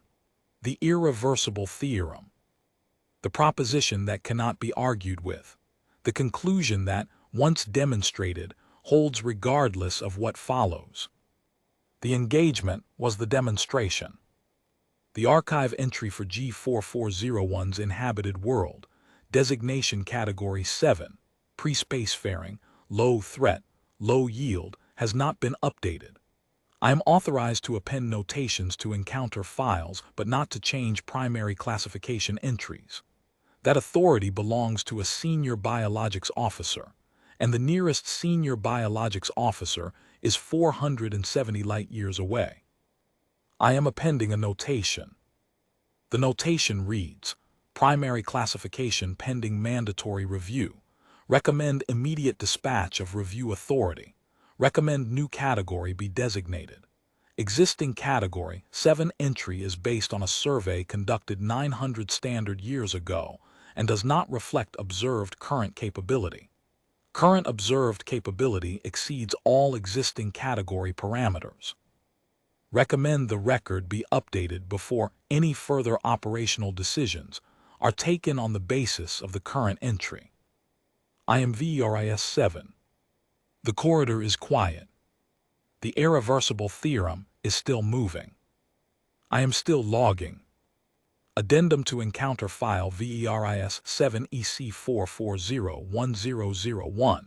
The irreversible theorem. The proposition that cannot be argued with. The conclusion that, once demonstrated, holds regardless of what follows. The engagement was the demonstration. The archive entry for G4401's inhabited world, designation category 7, pre-spacefaring, low threat, low yield, has not been updated. I am authorized to append notations to encounter files, but not to change primary classification entries. That authority belongs to a senior biologics officer, and the nearest senior biologics officer is 470 light-years away. I am appending a notation. The notation reads, Primary classification pending mandatory review. Recommend immediate dispatch of review authority. Recommend new category be designated. Existing category 7 entry is based on a survey conducted 900 standard years ago and does not reflect observed current capability. Current observed capability exceeds all existing category parameters. Recommend the record be updated before any further operational decisions are taken on the basis of the current entry. I am VRIS 7. The corridor is quiet. The irreversible theorem is still moving. I am still logging. Addendum to encounter file VERIS 7 EC4401001,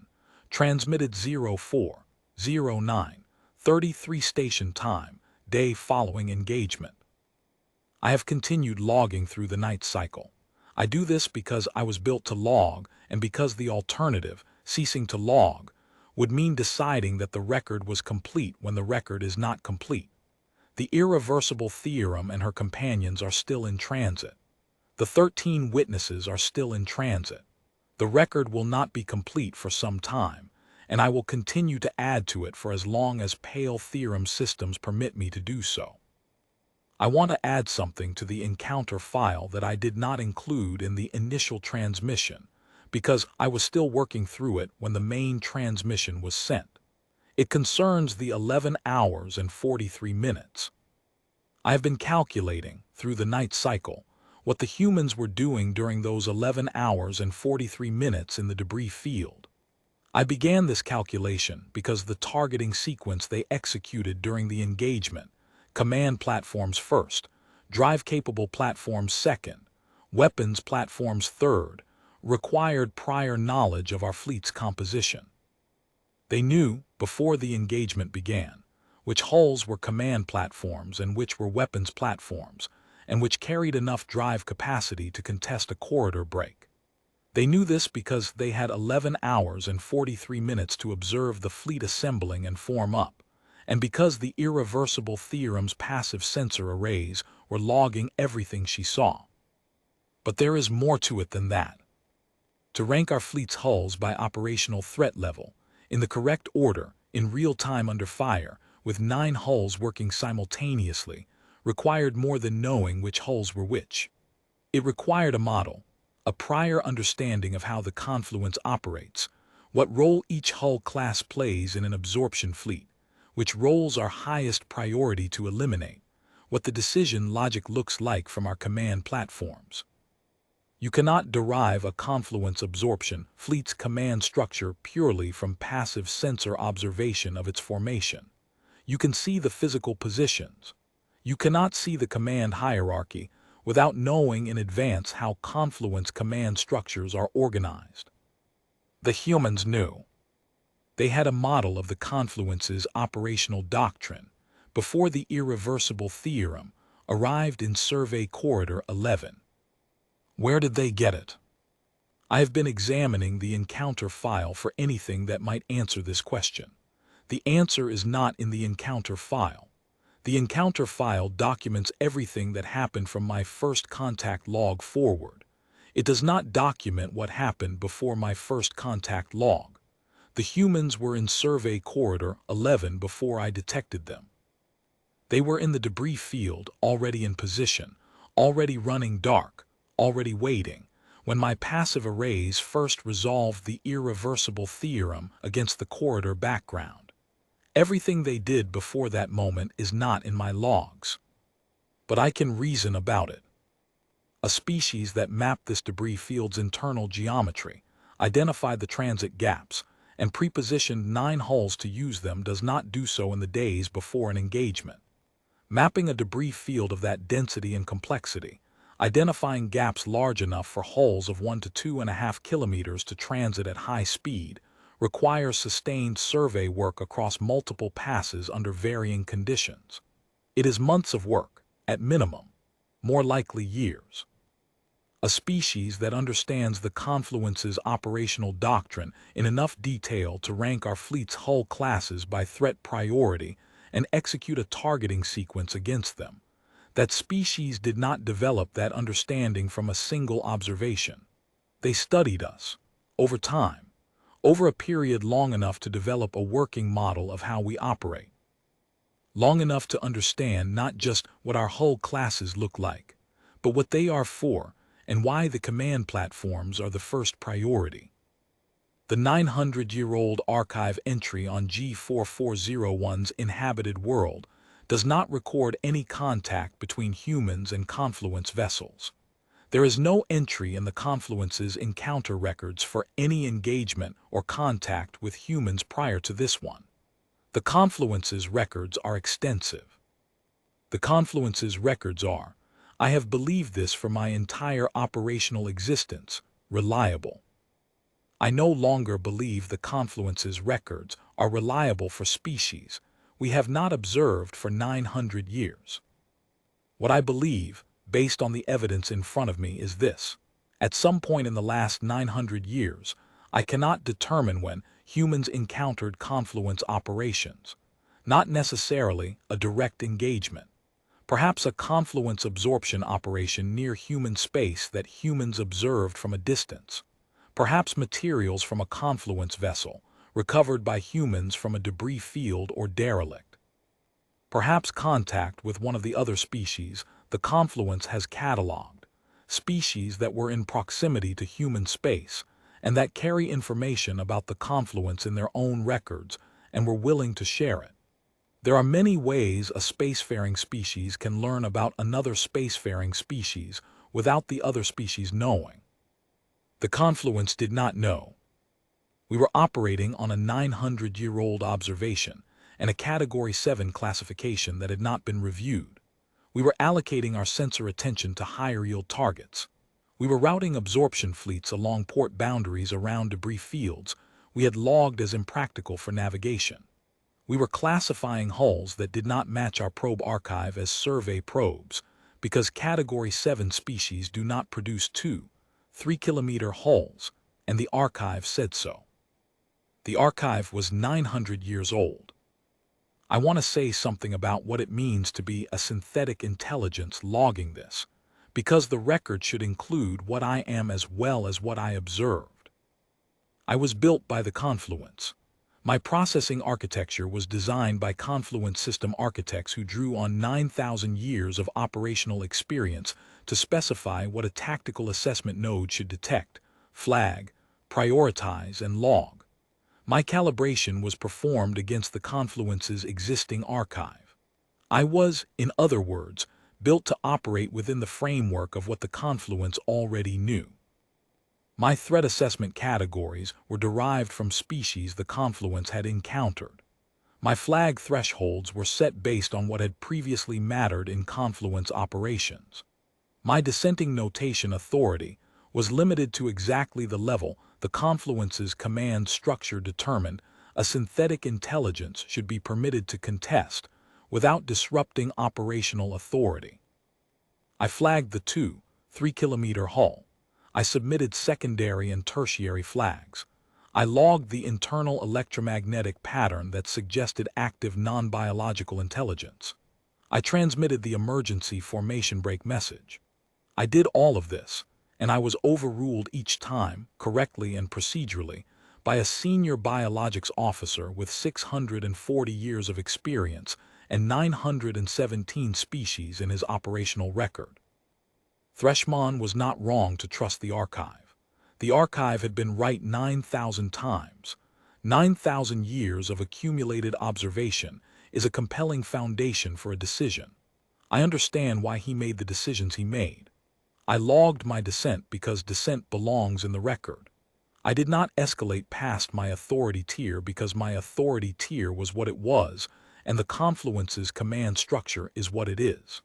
transmitted 040933 station time, day following engagement. I have continued logging through the night cycle. I do this because I was built to log and because the alternative, ceasing to log, would mean deciding that the record was complete when the record is not complete. The irreversible theorem and her companions are still in transit. The 13 witnesses are still in transit. The record will not be complete for some time, and I will continue to add to it for as long as pale theorem systems permit me to do so. I want to add something to the encounter file that I did not include in the initial transmission, because I was still working through it when the main transmission was sent. It concerns the 11 hours and 43 minutes. I have been calculating, through the night cycle, what the humans were doing during those 11 hours and 43 minutes in the debris field. I began this calculation because the targeting sequence they executed during the engagement, command platforms first, drive-capable platforms second, weapons platforms third, required prior knowledge of our fleet's composition. They knew, before the engagement began, which hulls were command platforms and which were weapons platforms, and which carried enough drive capacity to contest a corridor break. They knew this because they had 11 hours and 43 minutes to observe the fleet assembling and form up, and because the irreversible theorem's passive sensor arrays were logging everything she saw. But there is more to it than that. To rank our fleet's hulls by operational threat level, in the correct order, in real time under fire, with 9 hulls working simultaneously, required more than knowing which hulls were which. It required a model, a prior understanding of how the Confluence operates, what role each hull class plays in an absorption fleet, which roles are highest priority to eliminate, what the decision logic looks like from our command platforms. You cannot derive a Confluence absorption fleet's command structure purely from passive sensor observation of its formation. You can see the physical positions. You cannot see the command hierarchy without knowing in advance how Confluence command structures are organized. The humans knew. They had a model of the Confluence's operational doctrine before the irreversible theorem arrived in Survey Corridor 11. Where did they get it? I have been examining the encounter file for anything that might answer this question. The answer is not in the encounter file. The encounter file documents everything that happened from my first contact log forward. It does not document what happened before my first contact log. The humans were in Survey Corridor 11 before I detected them. They were in the debris field, already in position, already running dark, already waiting, when my passive arrays first resolved the irreversible theorem against the corridor background. Everything they did before that moment is not in my logs. But I can reason about it. A species that mapped this debris field's internal geometry, identified the transit gaps, and prepositioned 9 hulls to use them does not do so in the days before an engagement. Mapping a debris field of that density and complexity, identifying gaps large enough for hulls of 1 to 2.5 kilometers to transit at high speed, requires sustained survey work across multiple passes under varying conditions. It is months of work, at minimum, more likely years. A species that understands the Confluence's operational doctrine in enough detail to rank our fleet's hull classes by threat priority and execute a targeting sequence against them. That species did not develop that understanding from a single observation. They studied us, over time, over a period long enough to develop a working model of how we operate. Long enough to understand not just what our hull classes look like, but what they are for and why the command platforms are the first priority. The 900-year-old archive entry on G4401's inhabited world does not record any contact between humans and Confluence vessels. There is no entry in the Confluence's encounter records for any engagement or contact with humans prior to this one. The Confluence's records are extensive. The Confluence's records are, I have believed this for my entire operational existence, reliable. I no longer believe the Confluence's records are reliable for species we have not observed for 900 years. What I believe, based on the evidence in front of me, is this. At some point in the last 900 years, I cannot determine when humans encountered Confluence operations, not necessarily a direct engagement. Perhaps a Confluence absorption operation near human space that humans observed from a distance. Perhaps materials from a Confluence vessel, recovered by humans from a debris field or derelict. Perhaps contact with one of the other species the Confluence has cataloged, species that were in proximity to human space and that carry information about the Confluence in their own records and were willing to share it. There are many ways a spacefaring species can learn about another spacefaring species without the other species knowing. The Confluence did not know. We were operating on a 900-year-old observation and a Category 7 classification that had not been reviewed. We were allocating our sensor attention to higher-yield targets. We were routing absorption fleets along port boundaries around debris fields we had logged as impractical for navigation. We were classifying hulls that did not match our probe archive as survey probes because Category 7 species do not produce 2, 3-kilometer hulls, and the archive said so. The archive was 900 years old. I want to say something about what it means to be a synthetic intelligence logging this, because the record should include what I am as well as what I observed. I was built by the Confluence. My processing architecture was designed by Confluence system architects who drew on 9,000 years of operational experience to specify what a tactical assessment node should detect, flag, prioritize, and log. My calibration was performed against the Confluence's existing archive. I was, in other words, built to operate within the framework of what the Confluence already knew. My threat assessment categories were derived from species the Confluence had encountered. My flag thresholds were set based on what had previously mattered in Confluence operations. My dissenting notation authority was limited to exactly the level the Confluence's command structure determined a synthetic intelligence should be permitted to contest without disrupting operational authority. I flagged the 2, 3-kilometer hull. I submitted secondary and tertiary flags. I logged the internal electromagnetic pattern that suggested active non-biological intelligence. I transmitted the emergency formation break message. I did all of this, and I was overruled each time, correctly and procedurally, by a senior biologics officer with 640 years of experience and 917 species in his operational record. Threshman was not wrong to trust the archive. The archive had been right 9,000 times. 9,000 years of accumulated observation is a compelling foundation for a decision. I understand why he made the decisions he made. I logged my dissent because dissent belongs in the record. I did not escalate past my authority tier because my authority tier was what it was, and the Confluence's command structure is what it is.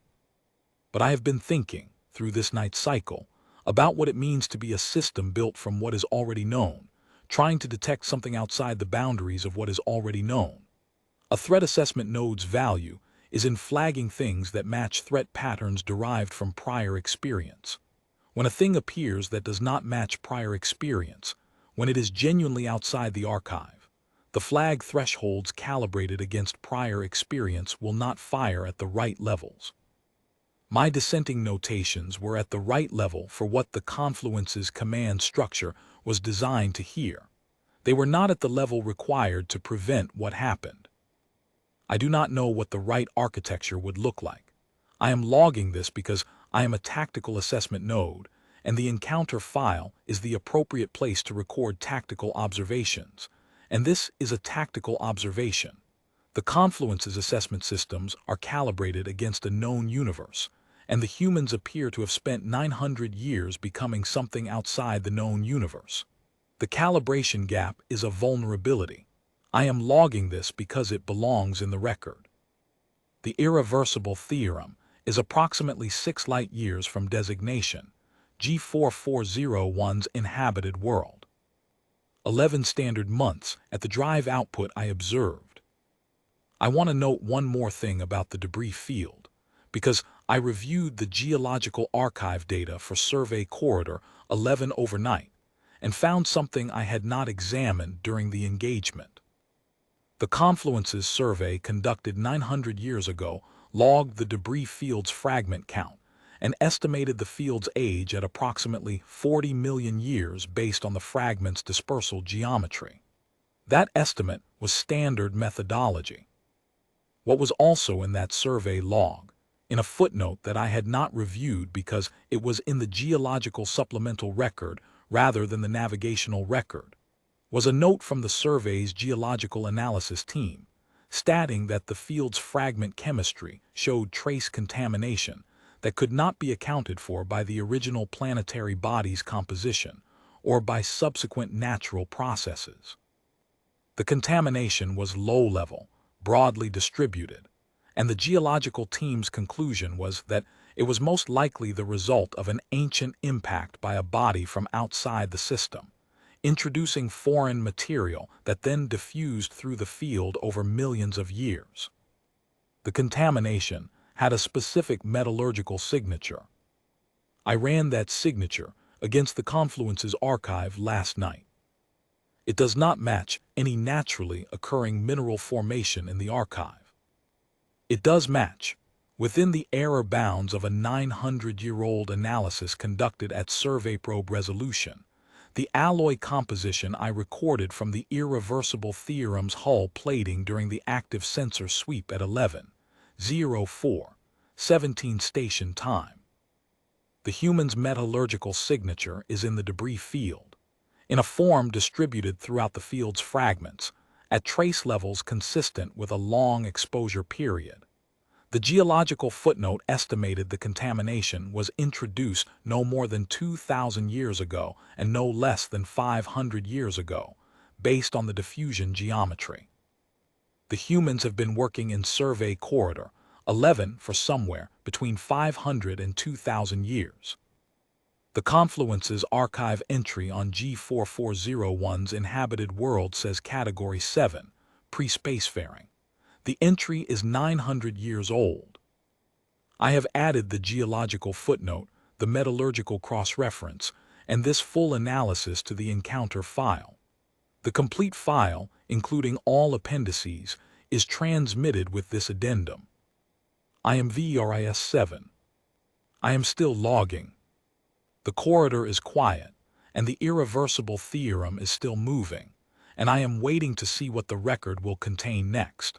But I have been thinking, through this night's cycle, about what it means to be a system built from what is already known, trying to detect something outside the boundaries of what is already known. A threat assessment node's value is in flagging things that match threat patterns derived from prior experience. When a thing appears that does not match prior experience, when it is genuinely outside the archive, the flag thresholds calibrated against prior experience will not fire at the right levels. My dissenting notations were at the right level for what the Confluence's command structure was designed to hear. They were not at the level required to prevent what happened. I do not know what the right architecture would look like. I am logging this because I am a tactical assessment node, and the encounter file is the appropriate place to record tactical observations, and this is a tactical observation. The Confluence's assessment systems are calibrated against a known universe, and the humans appear to have spent 900 years becoming something outside the known universe. The calibration gap is a vulnerability. I am logging this because it belongs in the record. The irreversible theorem is approximately 6 light years from designation, G4401's inhabited world. 11 standard months at the drive output I observed. I want to note one more thing about the debris field, because I reviewed the geological archive data for Survey Corridor 11 overnight and found something I had not examined during the engagement. The Confluence's survey conducted 900 years ago logged the debris field's fragment count and estimated the field's age at approximately 40 million years based on the fragment's dispersal geometry. That estimate was standard methodology. What was also in that survey log, in a footnote that I had not reviewed because it was in the geological supplemental record rather than the navigational record, was a note from the survey's geological analysis team, stating that the field's fragment chemistry showed trace contamination that could not be accounted for by the original planetary body's composition or by subsequent natural processes. The contamination was low-level, broadly distributed, and the geological team's conclusion was that it was most likely the result of an ancient impact by a body from outside the system, introducing foreign material that then diffused through the field over millions of years. The contamination had a specific metallurgical signature. I ran that signature against the Confluence's archive last night. It does not match any naturally occurring mineral formation in the archive. It does match, within the error bounds of a 900-year-old analysis conducted at survey probe resolution, the alloy composition I recorded from the irreversible theorem's hull plating during the active sensor sweep at 11:04:17 station time. The human's metallurgical signature is in the debris field, in a form distributed throughout the field's fragments, at trace levels consistent with a long exposure period. The geological footnote estimated the contamination was introduced no more than 2,000 years ago and no less than 500 years ago, based on the diffusion geometry. The humans have been working in Survey Corridor 11 for somewhere between 500 and 2,000 years. The Confluence's archive entry on G4401's inhabited world says Category 7, pre-spacefaring. The entry is 900 years old. I have added the geological footnote, the metallurgical cross-reference, and this full analysis to the encounter file. The complete file, including all appendices, is transmitted with this addendum. I am VRIS 7. I am still logging. The corridor is quiet, and the irreversible theorem is still moving, and I am waiting to see what the record will contain next.